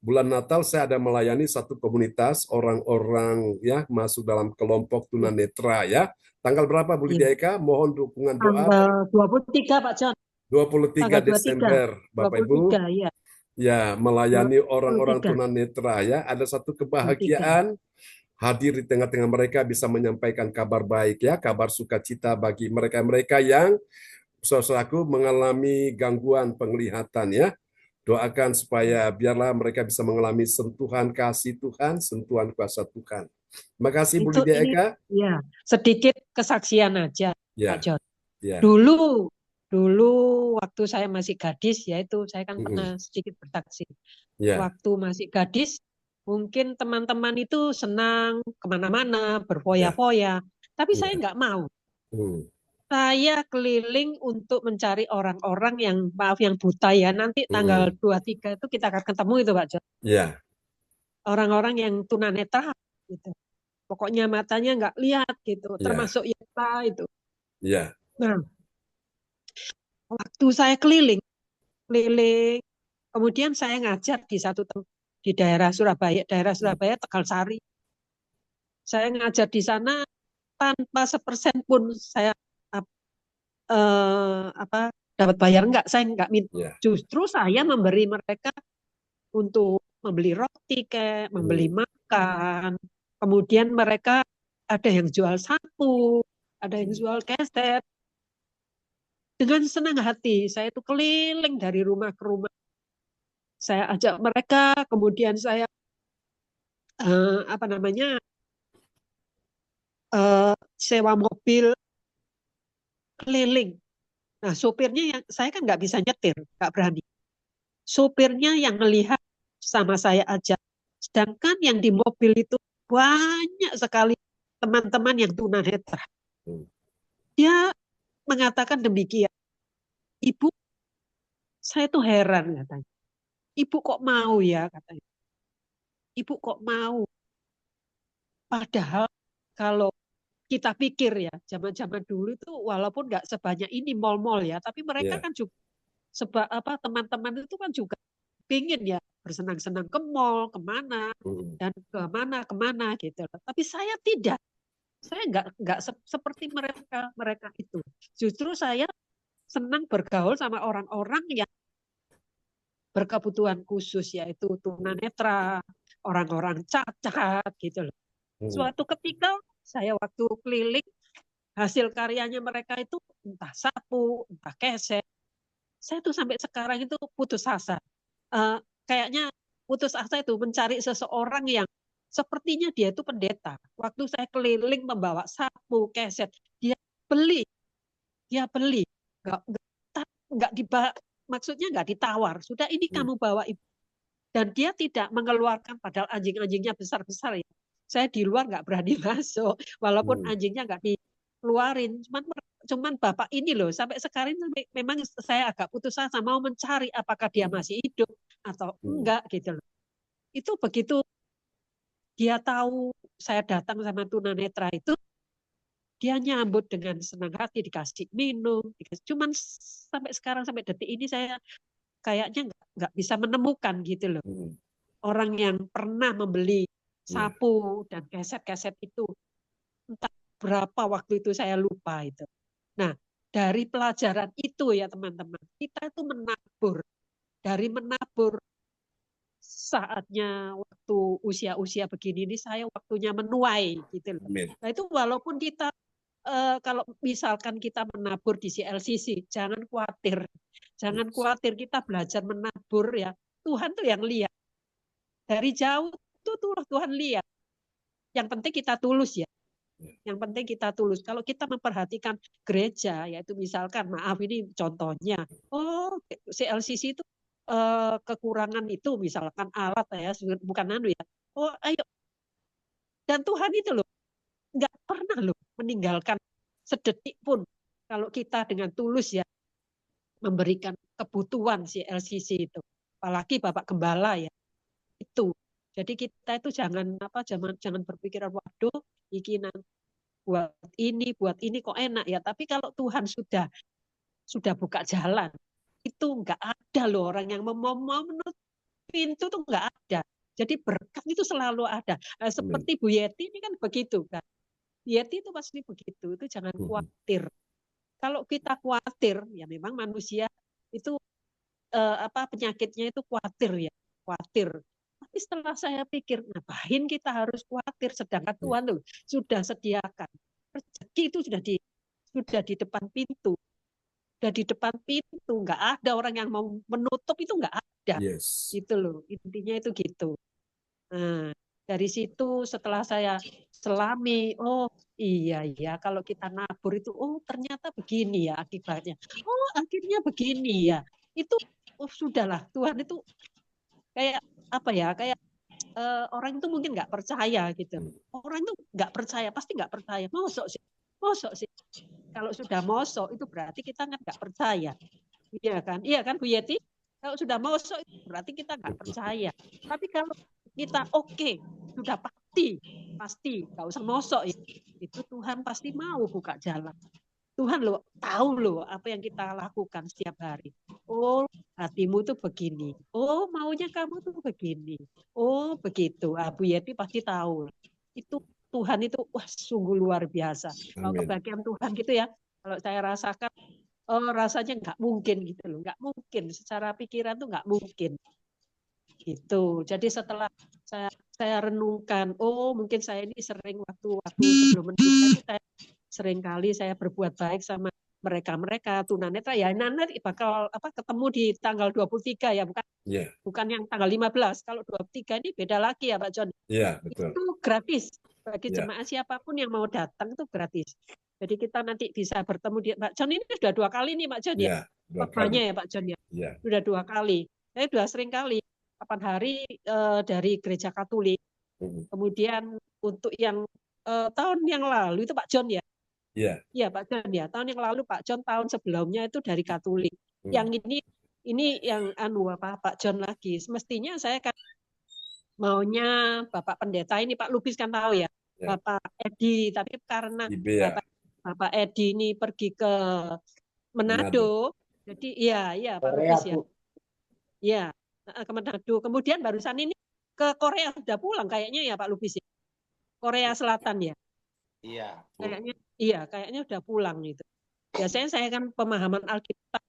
S2: bulan Natal saya ada melayani satu komunitas orang-orang ya masuk dalam kelompok tunanetra ya. Tanggal berapa Bu Lydia Eka? Mohon dukungan doa.
S7: Tanggal 23 Pak John.
S2: 23
S7: Tanggal 23.
S2: Desember Bapak Ibu.
S7: 23 ya.
S2: Ya, melayani orang-orang
S7: 23.
S2: tunanetra ya. Ada satu kebahagiaan hadir di tengah-tengah mereka, bisa menyampaikan kabar baik ya, kabar sukacita bagi mereka-mereka yang saudaraku mengalami gangguan penglihatan ya. Doakan supaya biarlah mereka bisa mengalami sentuhan kasih Tuhan, sentuhan kuasa Tuhan. Terima kasih Bu
S7: Itu
S2: Lydia
S7: ini
S2: Eka.
S7: ya, sedikit kesaksian aja
S2: Ya.
S7: Pak John.
S2: Ya.
S7: Dulu waktu saya masih gadis, yaitu saya kan pernah sedikit bersaksi.
S2: Ya.
S7: Waktu masih gadis, mungkin teman-teman itu senang kemana-mana, berfoya-foya. Tapi saya nggak mau. Saya keliling untuk mencari orang-orang yang, maaf, yang buta ya. Nanti tanggal 23 itu kita akan ketemu itu Pak John.
S2: Ya.
S7: Orang-orang yang tunanetra gitu. Pokoknya matanya nggak lihat gitu, termasuk Yeta itu.
S2: Ya.
S7: Nah, waktu saya keliling, kemudian saya ngajar di daerah Surabaya Tegal Sari. Saya ngajar di sana tanpa sepersen pun saya dapat bayar enggak, saya enggak minta. Justru saya memberi mereka untuk membeli roti, membeli makan. Kemudian mereka ada yang jual sapu, ada yang jual keset. Dengan senang hati, saya itu keliling dari rumah ke rumah. Saya ajak mereka, kemudian saya sewa mobil keliling. Nah, sopirnya yang saya kan nggak bisa nyetir, nggak berani. Sopirnya yang melihat sama saya aja. Sedangkan yang di mobil itu banyak sekali teman-teman yang tunanetra. Dia mengatakan demikian. Ibu, saya tuh heran katanya. Ibu kok mau ya katanya. Ibu kok mau. Padahal kalau kita pikir ya, zaman-zaman dulu itu walaupun nggak sebanyak ini mal-mal ya, tapi mereka kan juga teman-teman itu kan juga pingin ya bersenang-senang ke mall, kemana dan kemana gitu. Tapi saya tidak, saya nggak seperti mereka itu. Justru saya senang bergaul sama orang-orang yang berkebutuhan khusus, yaitu tunanetra, orang-orang cacat gitu loh. Suatu ketika saya waktu keliling, hasil karyanya mereka itu entah sapu, entah keset. Saya tuh sampai sekarang itu putus asa. Kayaknya putus asa itu mencari seseorang yang sepertinya dia itu pendeta. Waktu saya keliling membawa sapu, keset, dia beli. Maksudnya nggak ditawar. Sudah ini kamu bawa Ibu. Dan dia tidak mengeluarkan, padahal anjing-anjingnya besar-besar ya. Saya di luar nggak berani masuk, walaupun anjingnya nggak dikeluarin. Cuman bapak ini loh, sampai sekarang memang saya agak putus asa mau mencari apakah dia masih hidup atau enggak gitu loh. Itu begitu dia tahu saya datang sama tunanetra itu,
S8: dia nyambut dengan senang hati, dikasih minum, cuman sampai sekarang, sampai detik ini saya kayaknya nggak bisa menemukan gitu loh. Orang yang pernah membeli sapu dan keset-keset itu, entah berapa waktu itu saya lupa itu. Nah, dari pelajaran itu ya teman-teman, kita itu menabur. Dari menabur, saatnya waktu usia-usia begini ini saya waktunya menuai gitu loh. Nah itu walaupun kita kalau misalkan kita menabur di CLCC, jangan khawatir. Jangan khawatir, kita belajar menabur ya. Tuhan tuh yang lihat. Dari jauh tuh Tuhan lihat. Yang penting kita tulus ya. Yang penting kita tulus. Kalau kita memperhatikan gereja, yaitu misalkan, maaf ini contohnya, oh CLCC itu kekurangan itu misalkan alat ya, bukan anu ya. Oh ayo. Dan Tuhan itu loh, nggak pernah loh meninggalkan sedetik pun kalau kita dengan tulus ya memberikan kebutuhan CLCC itu. Apalagi Bapak Gembala ya. Itu. Jadi kita itu jangan berpikiran waduh iki buat ini kok enak ya. Tapi kalau Tuhan sudah buka jalan, itu nggak ada loh orang yang mau menutup pintu tuh nggak ada. Jadi berkat itu selalu ada. Seperti Bu Yeti ini kan begitu kan. Yeti itu pasti begitu. Itu jangan khawatir. Kalau kita khawatir, ya memang manusia itu penyakitnya itu khawatir ya, khawatir. Tapi setelah saya pikir, ngapain kita harus khawatir? Sedangkan Tuhan tuh sudah sediakan. Rezeki itu sudah di depan pintu. Sudah di depan pintu, nggak ada orang yang mau menutup itu nggak ada. Gitu loh, intinya itu gitu. Nah, dari situ setelah saya selami, oh iya kalau kita nabur itu, oh ternyata begini ya akibatnya. Oh akhirnya begini ya. Itu sudahlah, Tuhan itu kayak apa ya, kayak orang itu mungkin nggak percaya gitu. Orang itu nggak percaya, pasti nggak percaya. Mosok sih. Kalau sudah mosok itu berarti kita nggak percaya. Iya kan Bu Yeti? Kalau sudah mosok itu berarti kita nggak percaya. Tapi kalau kita sudah pasti nggak usah mosok itu Tuhan pasti mau buka jalan. Tuhan loh tahu loh apa yang kita lakukan setiap hari. Oh hatimu tuh begini. Oh maunya kamu tuh begini. Oh begitu. Bu Yeti pasti tahu. Itu Tuhan itu wah sungguh luar biasa. Kalau kebahagiaan Tuhan gitu ya. Kalau saya rasakan, rasanya nggak mungkin gitu loh. Nggak mungkin. Secara pikiran tuh nggak mungkin. Gitu. Jadi setelah saya renungkan, oh mungkin saya ini sering waktu sebelum menikah sering kali saya berbuat baik sama mereka tunanetra ya, nanti bakal ketemu di tanggal 23 ya, bukan yang tanggal 15. Kalau 23 ini beda lagi ya Pak John.
S2: Iya, betul.
S8: Itu gratis bagi jemaah siapapun yang mau datang, itu gratis. Jadi kita nanti bisa bertemu di Pak John ini sudah 2 kali nih Pak John ya. Papanya ya Pak John ya. Sudah 2 kali. Saya sudah sering kali 8 hari dari gereja Katolik. Kemudian untuk yang tahun yang lalu itu Pak John ya. Iya Pak John ya. Tahun yang lalu Pak John, tahun sebelumnya itu dari Katolik. Yang ini yang Pak John lagi. Semestinya saya kan maunya Bapak Pendeta ini Pak Lubis kan tahu ya. Bapak Edi, tapi karena Bapak Edi ini pergi ke Manado. Jadi iya Pak Lubis ya. Iya, ke Manado. Kemudian barusan ini ke Korea sudah pulang kayaknya ya Pak Lubis ya. Korea Selatan ya. Iya. Kayaknya udah pulang itu. Biasanya saya kan pemahaman Alkitab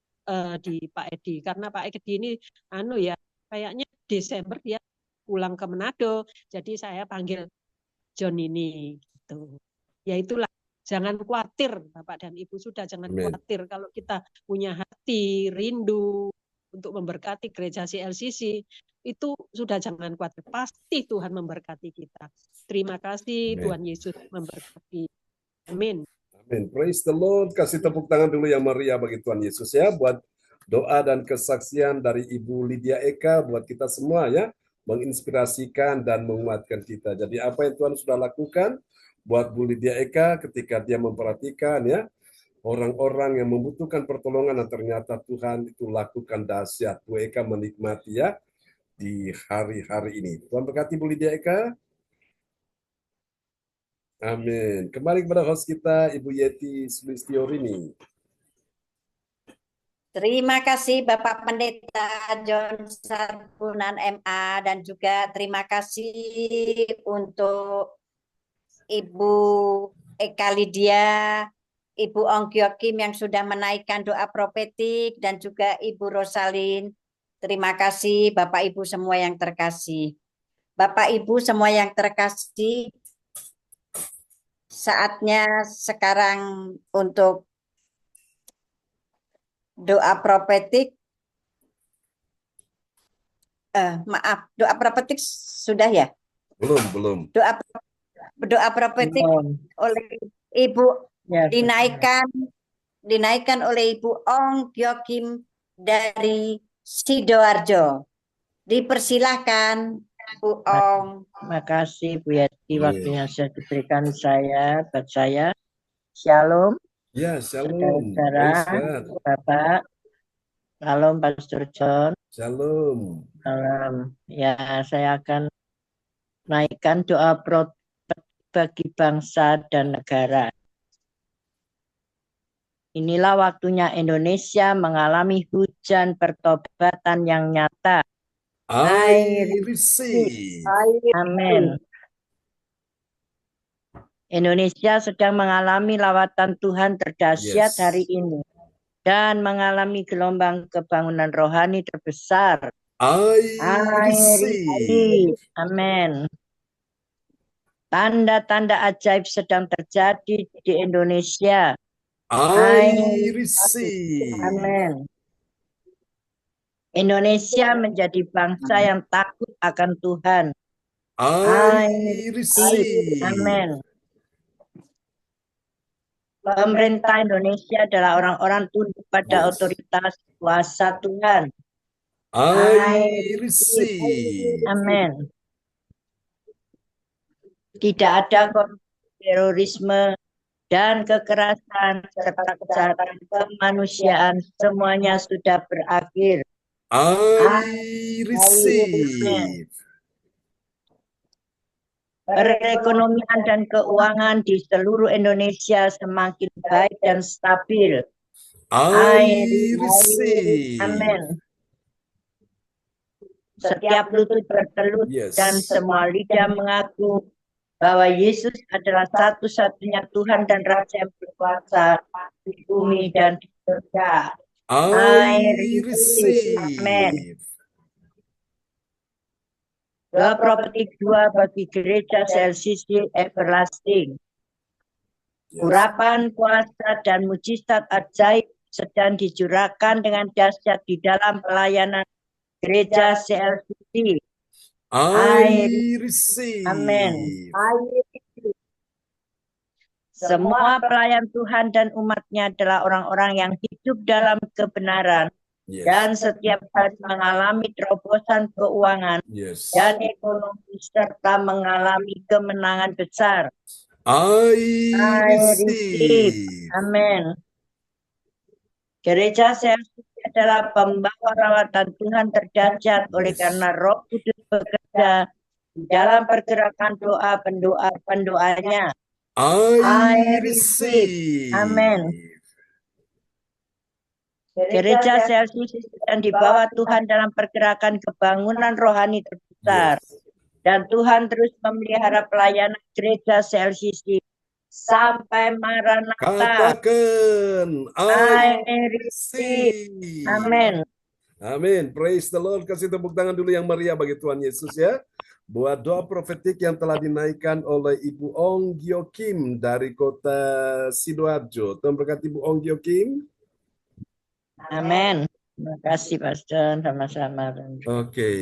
S8: di Pak Edi, karena Pak Edi ini kayaknya Desember dia pulang ke Manado, jadi saya panggil John ini gitu. Ya itulah, jangan khawatir Bapak dan Ibu, sudah jangan khawatir kalau kita punya hati rindu untuk memberkati gereja CLCC, itu sudah jangan khawatir, pasti Tuhan memberkati kita. Terima kasih. Tuhan Yesus memberkati. Amin.
S2: Amin. Praise the Lord. Kasih tepuk tangan dulu yang meriah bagi Tuhan Yesus ya, buat doa dan kesaksian dari Ibu Lydia Eka buat kita semua ya, menginspirasikan dan menguatkan kita. Jadi apa yang Tuhan sudah lakukan buat Bu Lydia Eka ketika dia memperhatikan ya orang-orang yang membutuhkan pertolongan, dan ternyata Tuhan itu lakukan dahsyat. Bu Eka menikmati ya di hari-hari ini. Tuhan berkati Bu Lydia Eka. Amin. Kembali kepada host kita, Ibu Yeti Sulistiorini.
S1: Terima kasih Bapak Pendeta John Sarpunan MA, dan juga terima kasih untuk Ibu Eka Lydia, Ibu Ongkyo Kim yang sudah menaikkan doa profetik, dan juga Ibu Rosalin. Terima kasih Bapak Ibu semua yang terkasih. Bapak Ibu semua yang terkasih, saatnya sekarang untuk doa profetik. Maaf, doa profetik sudah ya?
S2: Belum.
S1: Doa profetik oleh Ibu
S4: Ya,
S1: dinaikkan oleh Ibu Ong Kyo Kim dari Sidoarjo. Dipersilahkan Bu Ong.
S4: Terima kasih Bu Yati,
S2: Amin.
S4: waktunya sudah diberikan buat saya. Shalom,
S2: Ya, shalom.
S4: saudara,
S2: Praise God.
S4: Bapak. Shalom, Pastor John.
S2: Shalom.
S4: Salam. Ya, saya akan naikkan doa bagi bangsa dan negara. Inilah waktunya Indonesia mengalami hujan pertobatan yang nyata.
S2: I receive.
S4: Amin. Indonesia sedang mengalami lawatan Tuhan terdahsyat
S2: Yes.
S4: hari ini dan mengalami gelombang kebangunan rohani terbesar.
S2: I receive.
S4: Amin. Tanda-tanda ajaib sedang terjadi di Indonesia.
S2: I receive.
S4: Amin. Indonesia menjadi bangsa yang takut akan Tuhan.
S2: I receive.
S4: Amin. Pemerintah Indonesia adalah orang-orang tunduk pada otoritas kuasa Tuhan.
S2: I receive.
S4: Amin. Tidak ada terorisme dan kekerasan serta kejahatan kemanusiaan, semuanya sudah berakhir.
S2: I receive.
S4: Perekonomian dan keuangan di seluruh Indonesia semakin baik dan stabil.
S2: I receive.
S4: Amin. Setiap lutut bertelut
S2: Yes.
S4: dan semua lidah mengaku bahwa Yesus adalah satu-satunya Tuhan dan Raja yang berkuasa di bumi dan di surga.
S2: I receive.
S4: Amin. Doa profetik 2 bagi gereja CLCC Everlasting. Urapan kuasa dan mujizat ajaib sedang dicurahkan dengan dahsyat di dalam pelayanan gereja CLCC.
S2: I receive.
S4: Amin. Semua pelayan Tuhan dan umatnya adalah orang-orang yang hidup dalam kebenaran.
S2: Yes.
S4: Dan setiap hari mengalami terobosan keuangan
S2: Yes.
S4: dan ekonomi serta mengalami kemenangan besar.
S2: I receive.
S4: Amin. Gereja CLCC adalah pembawa rawatan Tuhan terdahsyat oleh karena Roh Kudus bekerja di dalam pergerakan doa pendoanya.
S2: I receive.
S4: Amin. Gereja CLCC sedang dibawa Tuhan dalam pergerakan kebangunan rohani terbesar.
S2: Yes.
S4: Dan Tuhan terus memelihara pelayanan gereja CLCC sampai Maranatha.
S2: Katakan, I receive.
S4: Amin.
S2: Amin. Praise the Lord. Kasih tepuk tangan dulu yang meriah bagi Tuhan Yesus ya. Buat doa profetik yang telah dinaikkan oleh Ibu Ong Kyo Kim dari kota Sidoarjo. Tuhan berkati Ibu Ong Kyo Kim.
S4: Amin. Terima kasih Pastor, sama-sama.
S2: Oke.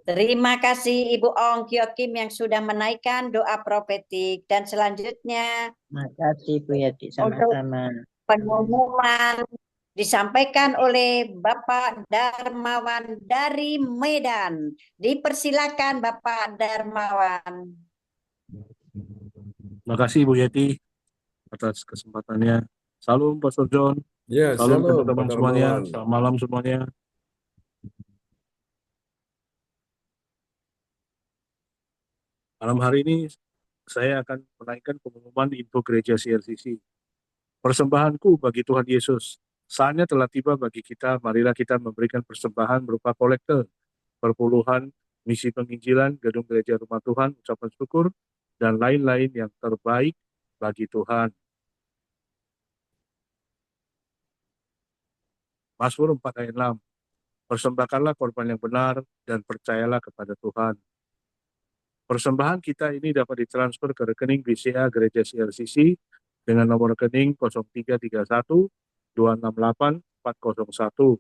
S1: Terima kasih Ibu Ong Kyo Kim yang sudah menaikkan doa profetik. Dan selanjutnya
S4: Terima kasih Bu Yati, sama-sama.
S1: pengumuman disampaikan oleh Bapak Darmawan dari Medan. Dipersilakan Bapak Darmawan.
S9: Terima kasih Bu Yeti atas kesempatannya. Salam Pastor John.
S2: Ya,
S9: Salam
S2: shalom,
S9: teman-teman
S2: Pak
S9: semuanya.
S2: Darmawan.
S9: Selamat malam semuanya. Malam hari ini saya akan menaikkan pengumuman di info gereja CLCC. Persembahanku bagi Tuhan Yesus. Saatnya telah tiba bagi kita, marilah kita memberikan persembahan berupa kolekte, perpuluhan, misi penginjilan, gedung gereja rumah Tuhan, ucapan syukur, dan lain-lain yang terbaik bagi Tuhan. Mazmur 4 ayat 6. Persembahkanlah korban yang benar dan percayalah kepada Tuhan. Persembahan kita ini dapat ditransfer ke rekening BCA Gereja CLCC dengan nomor rekening 0331 268 401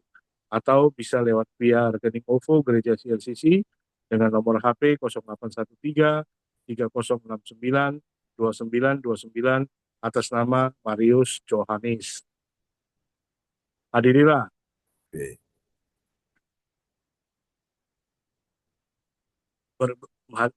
S9: atau bisa lewat via rekening OVO Gereja CLCC dengan nomor HP 0813 3069 2929 atas nama Marius Johannes. Hadirilah.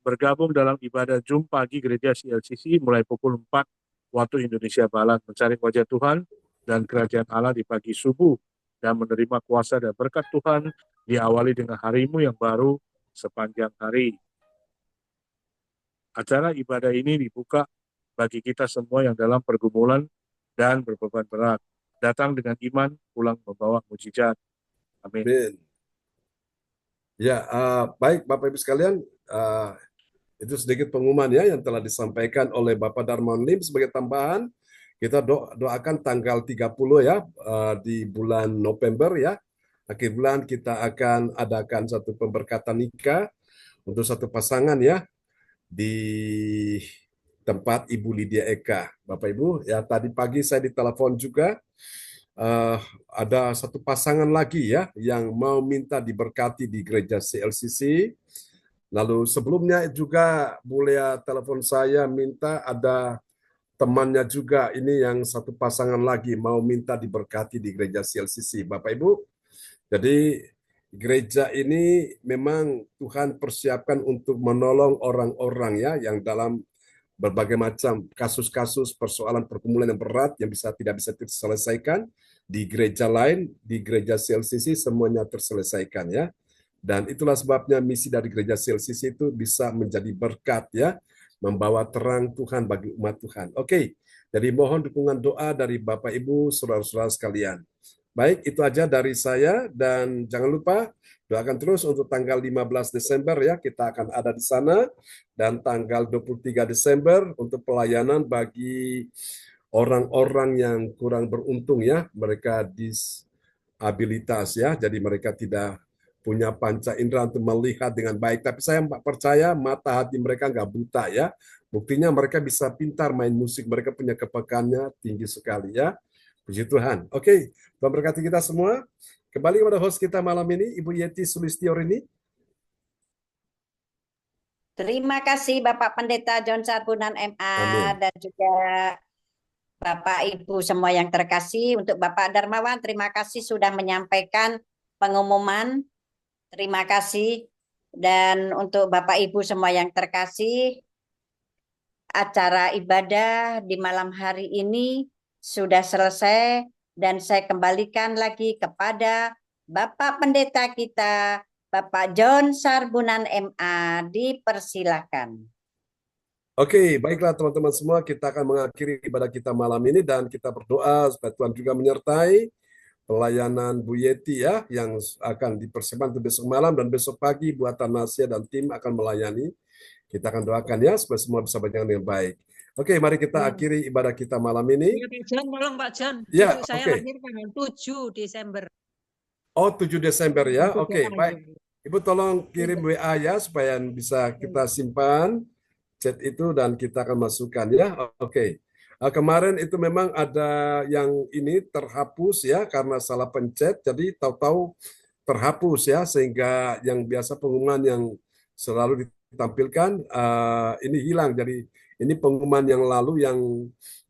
S9: Bergabung dalam ibadah Zoom pagi Gereja CLCC mulai pukul 4 waktu Indonesia Barat, mencari wajah Tuhan dan kerajaan Allah di pagi subuh dan menerima kuasa dan berkat Tuhan diawali dengan harimu yang baru sepanjang hari. Acara ibadah ini dibuka bagi kita semua yang dalam pergumulan dan berbeban berat. Datang dengan iman, pulang membawa mujizat. Amin.
S2: Amin. Ya, baik Bapak Ibu sekalian, itu sedikit pengumuman ya yang telah disampaikan oleh Bapak Darmawan Lim. Sebagai tambahan, kita doakan tanggal 30 ya di bulan November ya. Akhir bulan kita akan adakan satu pemberkatan nikah untuk satu pasangan ya di tempat Ibu Lydia Eka. Bapak Ibu, ya tadi pagi saya ditelepon juga ada satu pasangan lagi ya yang mau minta diberkati di gereja CLCC. Lalu sebelumnya juga Bulia telepon saya minta ada temannya juga ini yang satu pasangan lagi mau minta diberkati di gereja CLCC. Bapak Ibu, jadi gereja ini memang Tuhan persiapkan untuk menolong orang-orang ya yang dalam berbagai macam kasus-kasus persoalan pergumulan yang berat yang tidak bisa diselesaikan di gereja lain, di gereja CLCC semuanya terselesaikan ya. Dan itulah sebabnya misi dari gereja CLCC itu bisa menjadi berkat ya, membawa terang Tuhan bagi umat Tuhan. Oke, jadi mohon dukungan doa dari Bapak Ibu, saudara-saudara sekalian. Baik, itu aja dari saya dan jangan lupa doakan terus untuk tanggal 15 Desember ya, kita akan ada di sana dan tanggal 23 Desember untuk pelayanan bagi orang-orang yang kurang beruntung ya, mereka disabilitas ya, jadi mereka tidak punya panca indera untuk melihat dengan baik. Tapi saya percaya mata hati mereka nggak buta ya. Buktinya mereka bisa pintar main musik. Mereka punya kepekaannya tinggi sekali ya. Puji Tuhan. Oke, Tuhan berkati kita semua. Kembali kepada host kita malam ini, Ibu Yeti Sulistiorini.
S1: Terima kasih Bapak Pendeta John Sarbunan MA. Amin. Dan juga Bapak Ibu semua yang terkasih. Untuk Bapak Darmawan, terima kasih sudah menyampaikan pengumuman. Terima kasih. Dan untuk Bapak Ibu semua yang terkasih, acara ibadah di malam hari ini sudah selesai dan saya kembalikan lagi kepada Bapak Pendeta kita, Bapak John Sarbunan MA. Dipersilakan.
S2: Oke, baiklah teman-teman semua, kita akan mengakhiri ibadah kita malam ini dan kita berdoa supaya Tuhan juga menyertai pelayanan Bu Yeti ya, yang akan dipersiapkan untuk besok malam dan besok pagi buat Tanasya dan tim akan melayani. Kita akan doakan ya, supaya semua bisa berjalan dengan baik. Oke, mari kita akhiri ibadah kita malam ini.
S8: Ya, Pak Jan, tolong Pak Jan.
S2: Ya,
S8: saya lahir tanggal 7 Desember.
S2: Oh, 7 Desember ya, oke, baik. Ibu tolong kirim WA ya, supaya bisa kita simpan chat itu dan kita akan masukkan ya, oke. Kemarin itu memang ada yang ini terhapus ya karena salah pencet, jadi tahu-tahu terhapus ya, sehingga yang biasa pengumuman yang selalu ditampilkan ini hilang. Jadi ini pengumuman yang lalu yang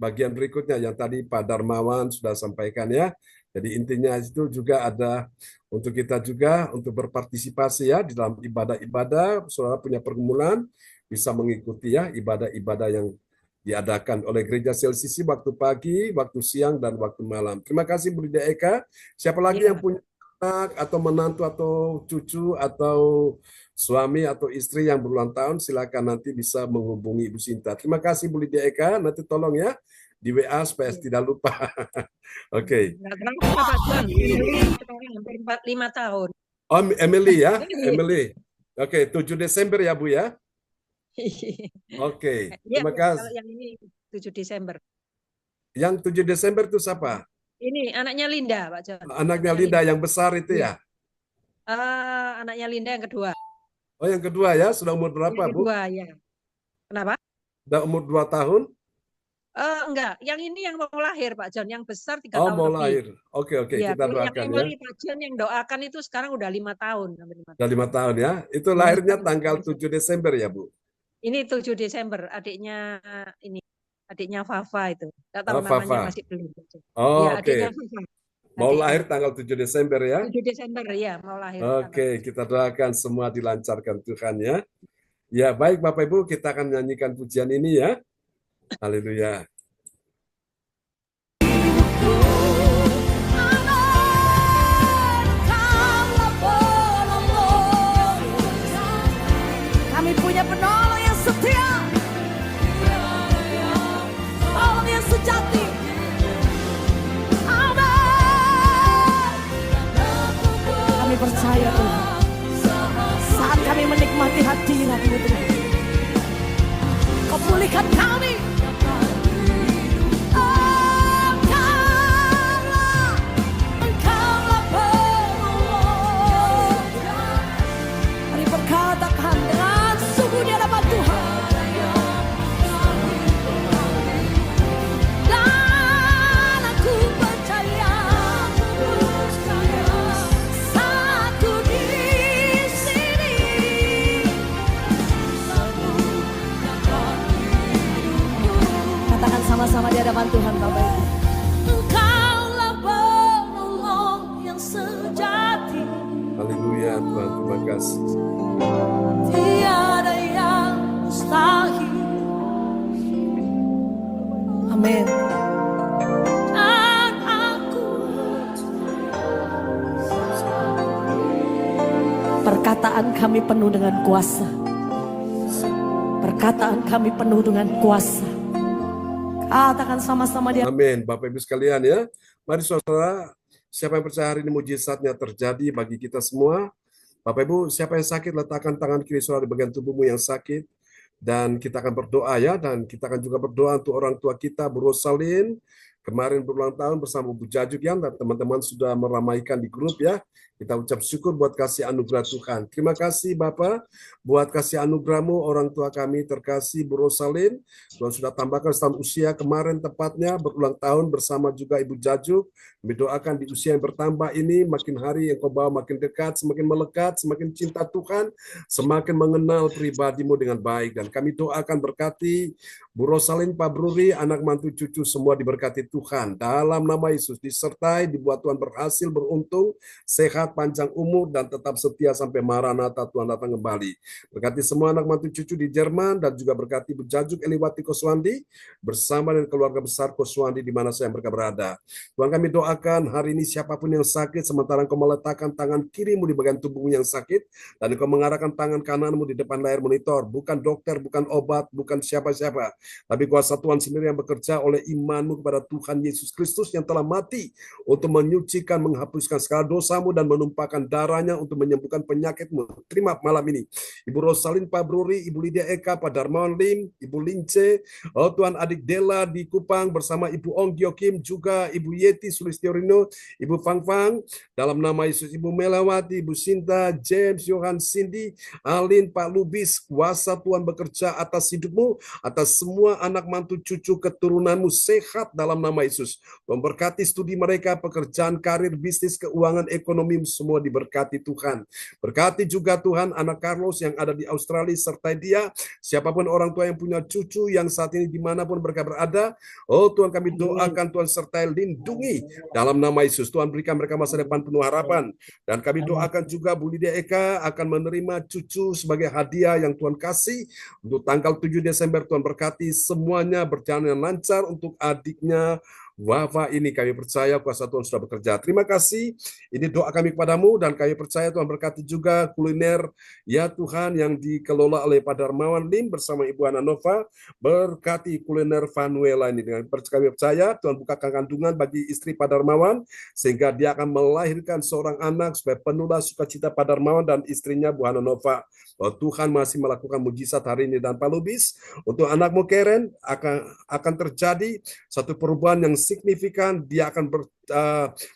S2: bagian berikutnya yang tadi Pak Darmawan sudah sampaikan ya. Jadi intinya itu juga ada untuk kita juga untuk berpartisipasi ya di dalam ibadah-ibadah. Saudara punya pergumulan bisa mengikuti ya ibadah-ibadah yang diadakan oleh Gereja CLCC waktu pagi, waktu siang, dan waktu malam. Terima kasih Bu Lydia Eka. Siapa lagi yang punya anak atau menantu atau cucu atau suami atau istri yang berulang tahun, silakan nanti bisa menghubungi Ibu Sinta. Terima kasih Bu Lydia Eka, nanti tolong ya di WA supaya tidak lupa. Oke.
S8: Nggak terasa Pak John, Emily sekarang hampir 5 tahun.
S2: Oh, Emily ya, Emily. Oke, 7 Desember ya Bu ya. Oke,
S8: Iya,
S2: terima
S8: Bu,
S2: kasih.
S8: kalau yang ini 7 Desember.
S2: Yang 7 Desember itu siapa?
S8: Ini anaknya Linda, Pak John.
S2: Anaknya Linda yang besar itu ya?
S8: Anaknya Linda yang kedua.
S2: Oh, yang kedua ya, sudah umur berapa
S8: Yang
S2: Bu?
S8: kedua, ya. Kenapa?
S2: Sudah umur 2 tahun?
S8: Enggak, yang ini yang mau lahir Pak John, yang besar 3
S2: Oh,
S8: tahun
S2: mau
S8: lebih.
S2: lahir. Oke,
S8: Iya,
S2: kita
S8: kalau yang
S2: doakan ya.
S8: Emily Pak John yang doakan itu sekarang udah 5 tahun.
S2: Udah 5 tahun ya. Itu lahirnya tanggal 7 Desember ya Bu?
S8: Ini 7 Desember, adiknya Fafa itu. Nggak tahu
S2: Oh,
S8: namanya
S2: Fafa.
S8: masih belum.
S2: Oh,
S8: Ya,
S2: oke.
S8: adiknya Fafa.
S2: Mau
S8: Adiknya.
S2: lahir tanggal 7 Desember ya?
S8: 7 Desember ya, mau lahir.
S2: Oke, kita doakan semua dilancarkan Tuhan ya. Ya, baik Bapak Ibu, kita akan nyanyikan pujian ini ya. Haleluya.
S3: Kami punya penolong yang setia, penolong yang sejati. Amin. Kami percaya Tuhan, saat kami menikmati hadirat-Mu Tuhan, Kau pulihkan kami. Engkaulah penolong. Mari berkatakan dengan sungguh di hadapan Tuhan. Dan aku percaya saat ku di sini. Katakan sama-sama di hadapan Tuhan Bapak Ibu. Engkaulah penolong yang sejati.
S2: Haleluya Tuhan, terima kasih.
S3: Tiada yang mustahil. Amin. Dan aku perkataan kami penuh dengan kuasa. Perkataan kami penuh dengan kuasa. Katakan sama-sama dia.
S2: Amin. Bapak Ibu sekalian ya. Mari saudara, siapa yang percaya hari ini mujizatnya terjadi bagi kita semua. Bapak Ibu, siapa yang sakit letakkan tangan kiri saudara di bagian tubuhmu yang sakit. Dan kita akan berdoa ya. Dan kita akan juga berdoa untuk orang tua kita, Bu Rosalin. Kemarin berulang tahun bersama Bu Jajuk ya. Dan teman-teman sudah meramaikan di grup ya. Kita ucap syukur buat kasih anugerah Tuhan. Terima kasih Bapak buat kasih anugerah-Mu orang tua kami terkasih Bu Rosalin. Tuhan sudah tambahkan setahun usia kemarin tepatnya berulang tahun bersama juga Ibu Jajuk. Kami doakan di usia yang bertambah ini makin hari yang Kau bawa makin dekat, semakin melekat, semakin cinta Tuhan, semakin mengenal pribadi-Mu dengan baik. Dan kami doakan berkati Bu Rosalin, Pak Bruri, anak mantu cucu semua diberkati Tuhan. Dalam nama Yesus disertai, dibuat Tuhan berhasil, beruntung, sehat, panjang umur, dan tetap setia sampai Maranatha Tuhan datang kembali. Berkati semua anak mantu cucu di Jerman, dan juga berkati Bu Jajuk Eliwati Koswandi, bersama dengan keluarga besar Koswandi di mana saya mereka berada. Tuhan kami doakan hari ini siapapun yang sakit, sementara Engkau meletakkan tangan kirimu di bagian tubuhmu yang sakit, dan Engkau mengarahkan tangan kananmu di depan layar monitor, bukan dokter, bukan obat, bukan siapa-siapa, tapi kuasa Tuhan sendiri yang bekerja oleh imanmu kepada Tuhan Yesus Kristus yang telah mati untuk menyucikan, menghapuskan segala dosamu, dan menumpahkan darahnya untuk menyembuhkan penyakitmu. Terima malam ini Ibu Rosalin, Pak Bruri, Ibu Lydia Eka, Pak Darmawan Lim, Ibu Lince, oh Tuhan adik Dela di Kupang bersama Ibu Ong Giokim, juga Ibu Yeti Sulistiono, Ibu Fang Fang, dalam nama Yesus, Ibu Melawati, Ibu Sinta, James, Johan, Cindy, Alin, Pak Lubis, kuasa Tuhan bekerja atas hidupmu, atas semua anak mantu cucu keturunanmu sehat dalam nama Yesus. Memberkati studi mereka, pekerjaan, karir, bisnis, keuangan, ekonomi, semua diberkati Tuhan. Berkati juga Tuhan anak Carlos yang ada di Australia, sertai dia, siapapun orang tua yang punya cucu yang saat ini dimanapun mereka berada, oh Tuhan kami doakan Tuhan sertai lindungi dalam nama Yesus. Tuhan berikan mereka masa depan penuh harapan, dan kami doakan juga Bu Lydia Eka akan menerima cucu sebagai hadiah yang Tuhan kasih untuk tanggal 7 Desember. Tuhan berkati semuanya berjalan dengan lancar untuk adiknya Wafa ini kami percaya kuasa Tuhan sudah bekerja. Terima kasih. Ini doa kami kepadamu dan kami percaya Tuhan berkati juga kuliner ya Tuhan yang dikelola oleh Pak Darmawan Lim bersama Ibu Ana Nova. Berkati kuliner Vanuela ini dengan kami percaya Tuhan bukakan kandungan bagi istri Pak Darmawan sehingga dia akan melahirkan seorang anak supaya penuhlah sukacita Pak Darmawan dan istrinya Bu Ana Nova. Bahwa Tuhan masih melakukan mujizat hari ini dan Pak Lubis untuk anakmu Karen akan terjadi satu perubahan yang signifikan. Dia akan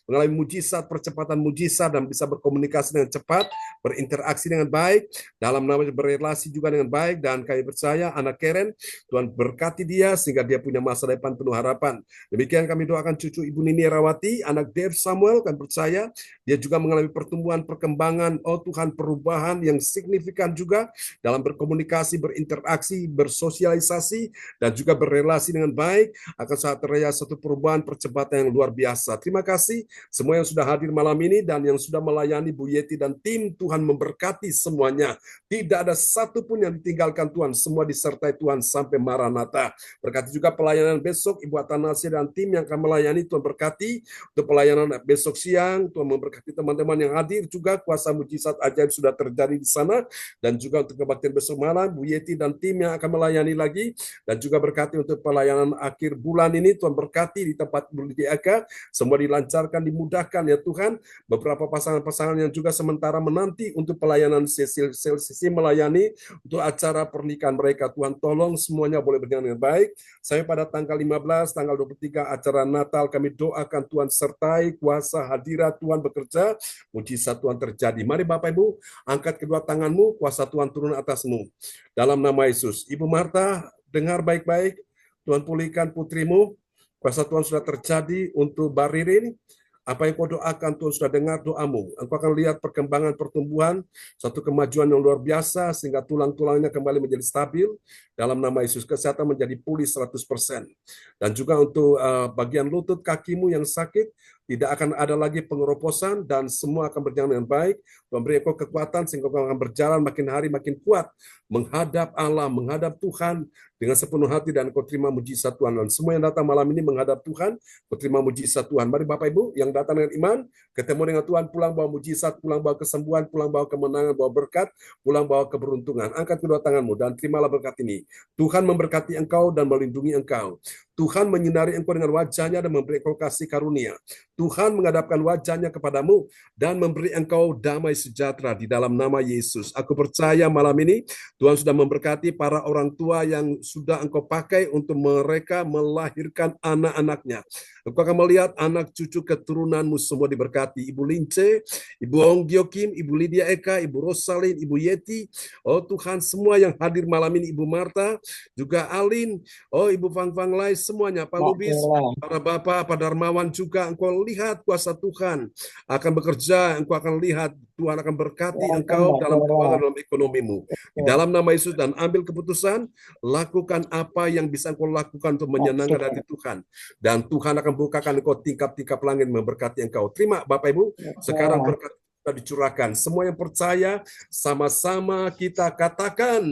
S2: mengalami mujizat, percepatan mujizat dan bisa berkomunikasi dengan cepat, berinteraksi dengan baik, dalam namanya berrelasi juga dengan baik. Dan kami percaya anak Karen, Tuhan berkati dia sehingga dia punya masa depan penuh harapan. Demikian kami doakan cucu Ibu Nini Rawati, anak Dave Samuel, kami percaya dia juga mengalami pertumbuhan, perkembangan, oh Tuhan, perubahan yang signifikan juga dalam berkomunikasi, berinteraksi, bersosialisasi, dan juga berrelasi dengan baik. Akan saat terlihat satu perubahan, percepatan yang luar biasa. Terima kasih semua yang sudah hadir malam ini dan yang sudah melayani Bu Yeti dan tim. Tuhan memberkati semuanya. Tidak ada satupun yang ditinggalkan Tuhan. Semua disertai Tuhan sampai Maranatha. Berkati juga pelayanan besok Ibu Atanasya dan tim yang akan melayani. Tuhan berkati untuk pelayanan besok siang. Tuhan memberkati teman-teman yang hadir juga. Kuasa mujizat ajaib sudah terjadi di sana. Dan juga untuk kebaktian besok malam Bu Yeti dan tim yang akan melayani lagi. Dan juga berkati untuk pelayanan akhir bulan ini. Tuhan berkati di tempat Bu Eka. Semua dilancarkan, dimudahkan ya Tuhan. Beberapa pasangan-pasangan yang juga sementara menanti untuk pelayanan sesi melayani untuk acara pernikahan mereka. Tuhan tolong semuanya boleh berjalan dengan baik. Saya pada tanggal 15, tanggal 23 acara Natal kami doakan Tuhan sertai kuasa hadirat Tuhan bekerja, mujizat Tuhan terjadi. Mari Bapak Ibu, angkat kedua tanganmu, kuasa Tuhan turun atasmu. Dalam nama Yesus. Ibu Marta, dengar baik-baik. Tuhan pulihkan putrimu. Kuasa Tuhan sudah terjadi untuk Baririn. Apa yang kau doakan, Tuhan sudah dengar doamu. Engkau akan lihat perkembangan pertumbuhan, satu kemajuan yang luar biasa, sehingga tulang-tulangnya kembali menjadi stabil. Dalam nama Yesus, kesehatan menjadi pulih 100%. Dan juga untuk bagian lutut kakimu yang sakit, tidak akan ada lagi pengeroposan, dan semua akan berjalan dengan baik. Tuhan beri engkau kekuatan, sehingga engkau akan berjalan makin hari makin kuat, menghadap Allah, menghadap Tuhan, dengan sepenuh hati, dan kau terima mujizat Tuhan. Dan semua yang datang malam ini menghadap Tuhan, kau terima mujizat Tuhan. Mari Bapak Ibu, yang datang dengan iman, ketemu dengan Tuhan, pulang bawa mujizat, pulang bawa kesembuhan, pulang bawa kemenangan, bawa berkat, pulang bawa keberuntungan. Angkat kedua tanganmu, dan terimalah berkat ini. Tuhan memberkati engkau dan melindungi engkau. Tuhan menyinari engkau dengan wajahnya dan memberi engkau kasih karunia. Tuhan menghadapkan wajahnya kepadamu dan memberi engkau damai sejahtera di dalam nama Yesus. Aku percaya malam ini Tuhan sudah memberkati para orang tua yang sudah engkau pakai untuk mereka melahirkan anak-anaknya. Engkau akan melihat anak cucu keturunanmu semua diberkati. Ibu Lince, Ibu Ong Gyokim, Ibu Lydia Eka, Ibu Rosalin, Ibu Yeti. Oh Tuhan, semua yang hadir malam ini, Ibu Marta, juga Alin, oh Ibu Fang Lai, semuanya, Pak Lubis, para Bapak, Pak Darmawan juga, engkau lihat kuasa Tuhan akan bekerja, engkau akan lihat Tuhan akan berkati engkau dalam keuangan, dalam ekonomimu. Di dalam nama Yesus, dan ambil keputusan, lakukan apa yang bisa engkau lakukan untuk menyenangkan hati Tuhan. Dan Tuhan akan bukakan engkau tingkap-tingkap langit memberkati engkau. Terima Bapak Ibu, sekarang berkat kita dicurahkan. Semua yang percaya, sama-sama kita katakan.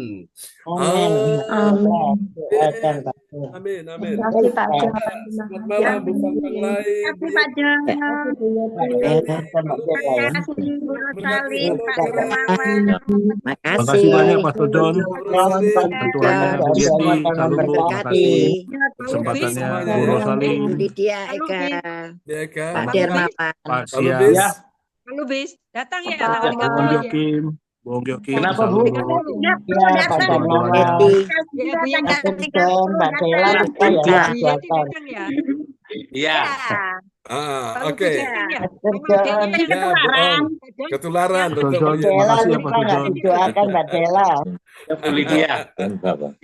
S2: Amin. Amin. Amin. Selamat malam, Bu Fang Lai.
S1: Terima kasih, Bu Rosali, Pak Darmawan.
S9: Makasih banyak Pastor John. Ketuanya Bu Yeti, Salumu, makasih. Kesempatannya Bu Rosali,
S4: Lydia Eka, Pak
S2: Pak
S4: Darmawan,
S9: Pak
S2: Lubis.
S9: Sia,
S8: Lalu bis, datang ya
S4: Pak
S8: tanggal 30
S9: Bung
S8: ya.
S9: Gyokim, Bung Gyokim,
S10: Kenapa, Bu?
S9: Salumu.
S1: Ya,
S10: Pak Darmawan.
S4: Yeti,
S8: Ya, Bu, ya.
S10: Mbak Dela lupa ya,
S8: Bu
S10: datang.
S8: Yeti datang ya.
S10: Iya.
S8: Pak
S2: Oke.
S8: Lubis datang ya.
S2: Ya, bohong. Ketularan.
S9: Pastor
S2: Betul,
S9: John,
S2: Bu Yeti.
S9: terima
S10: Dela
S9: kasih ya
S10: lupa
S9: Pastor
S10: nggak
S9: John.
S10: didoakan Mbak Dela.
S5: Ya, Bu Lydia. Dan Bapak.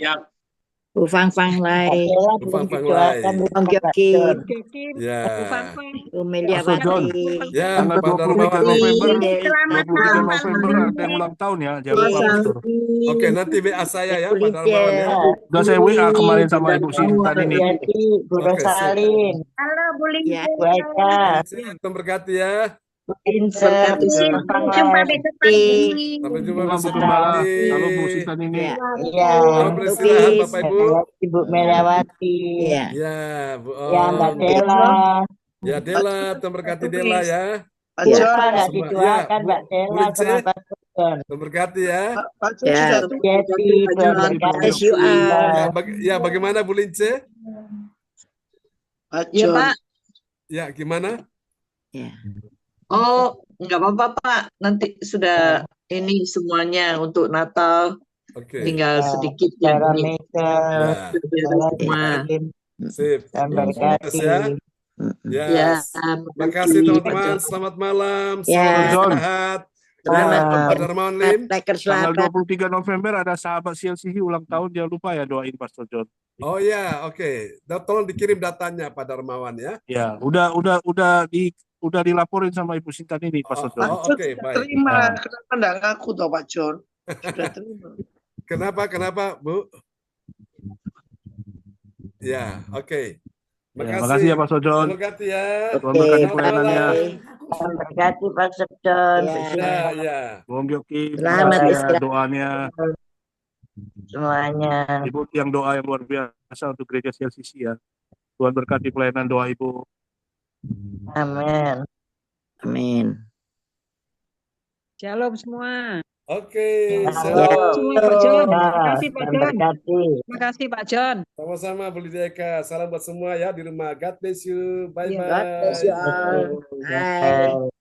S4: Bu Fang
S10: Mbak
S4: Lai,
S10: Dela
S2: Bu
S10: belum
S2: Fang
S10: didoakan
S2: Lai.
S10: lupa
S4: Ong
S10: Mbak
S4: Gyokim,
S10: John.
S8: Jokim,
S2: Ya.
S8: Bu Fang-Fang.
S4: Bu Melia
S9: Pastor John,
S4: Wati,
S2: Ya,
S9: tanggal
S2: Pak
S9: 23
S2: Darmawan.
S9: November,
S1: Selamat
S9: 23
S1: malam, Pak
S9: November ada
S1: Lubis.
S9: yang ulang tahun ya, jangan lupa Pastor.
S2: Oke, nanti WA saya ya,
S4: Bu
S2: Pak Darmawan ya.
S4: Lydia,
S9: Udah saya WA kemarin sama Ibu Sinta
S10: Bu
S9: ini.
S10: Yeti, Bu
S2: Oke, sip.
S10: Rosalin,
S1: Halo, Bu
S4: ya,
S10: Bu Eka.
S2: Tuhan berkati ya.
S10: Vincent,
S1: Sampai jumpa besok pagi.
S2: Sampai jumpa
S9: Selamat
S2: besok
S9: bergembala.
S2: pagi.
S9: Salam Bu Sintan ini.
S4: Ya,
S10: Iya,
S2: Selamat beristirahat
S4: Lukis.
S2: Bapak Ibu.
S10: Ibu Melawati,
S4: Ya,
S2: Ya, Bu
S10: ya Mbak
S2: Om.
S10: Dela.
S2: Ya Dela, Tuhan berkati Dela ya.
S4: ya,
S10: Lupa nggak
S2: Semua, ya,
S10: didoakan
S2: Bu,
S10: Mbak
S2: Bu
S10: Dela
S2: Lince,
S10: sama Pak Sugeng.
S2: Tuhan berkati ya.
S4: ya.
S10: Bu Jeti, Tuhan berkati
S4: Bless you
S10: juga.
S4: all.
S2: Ya, ya bagaimana Bu Lince?
S10: Iya Pak.
S2: Ya, gimana?
S4: Ya.
S11: Oh, nggak apa-apa Pak. Nanti sudah ini semuanya untuk Natal.
S2: Oke.
S11: Tinggal sedikit yang
S10: Sarah
S11: ini.
S10: Michael,
S2: Ya,
S11: Sudah beres semua.
S10: Kim,
S2: sip.
S10: Tuhan
S2: Sukses
S10: berkati.
S2: ya.
S11: Ya,
S2: Yes. Terima kasih
S11: makasih Pak
S2: teman-teman.
S11: John.
S2: Selamat malam.
S4: Ya.
S2: Salam
S9: Pak John,
S2: istirahat.
S4: Selamat
S2: Ya, Pak Darmawan Lim.
S4: Lakers
S9: tanggal
S4: selamat.
S9: 23 November ada sahabat CLCC ulang tahun, jangan lupa ya doain Pastor John.
S2: Oh ya, oke. Tolong dikirim datanya Pak Darmawan ya.
S9: Ya, udah dilaporin sama Ibu Sintan ini Pastor John.
S2: Oke, baik.
S9: Nah,
S12: Kenapa enggak ngaku toh Pak John? Sudah terima.
S2: Kenapa, Bu? Ya, oke.
S9: ya, makasih ya Pastor John.
S2: Tuhan berkati ya.
S9: Tuhan berkati
S2: Selamat
S9: pelayanannya.
S2: malam.
S10: Tuhan berkati Pak Sugeng.
S2: Ya, ya.
S9: Bung Yoki,
S4: Selamat
S9: makasih ya
S4: istirahat.
S9: doanya.
S10: Semuanya.
S9: Ibu yang doa yang luar biasa untuk gereja CLCC ya. Tuhan berkati pelayanan doa Ibu.
S10: Amin.
S4: Amin.
S8: Shalom semua.
S2: Oke,
S10: Halo.
S8: Semua Pak John. Terima
S10: Ya,
S8: kasih Pak
S10: Tuhan
S8: John.
S10: berkati.
S8: Terima kasih Pak John.
S2: sama-sama Bu Lydia Eka. Salam buat semua ya di rumah. God bless you.
S4: God bless
S2: Bye-bye.
S4: you all. Bye.
S10: Bye.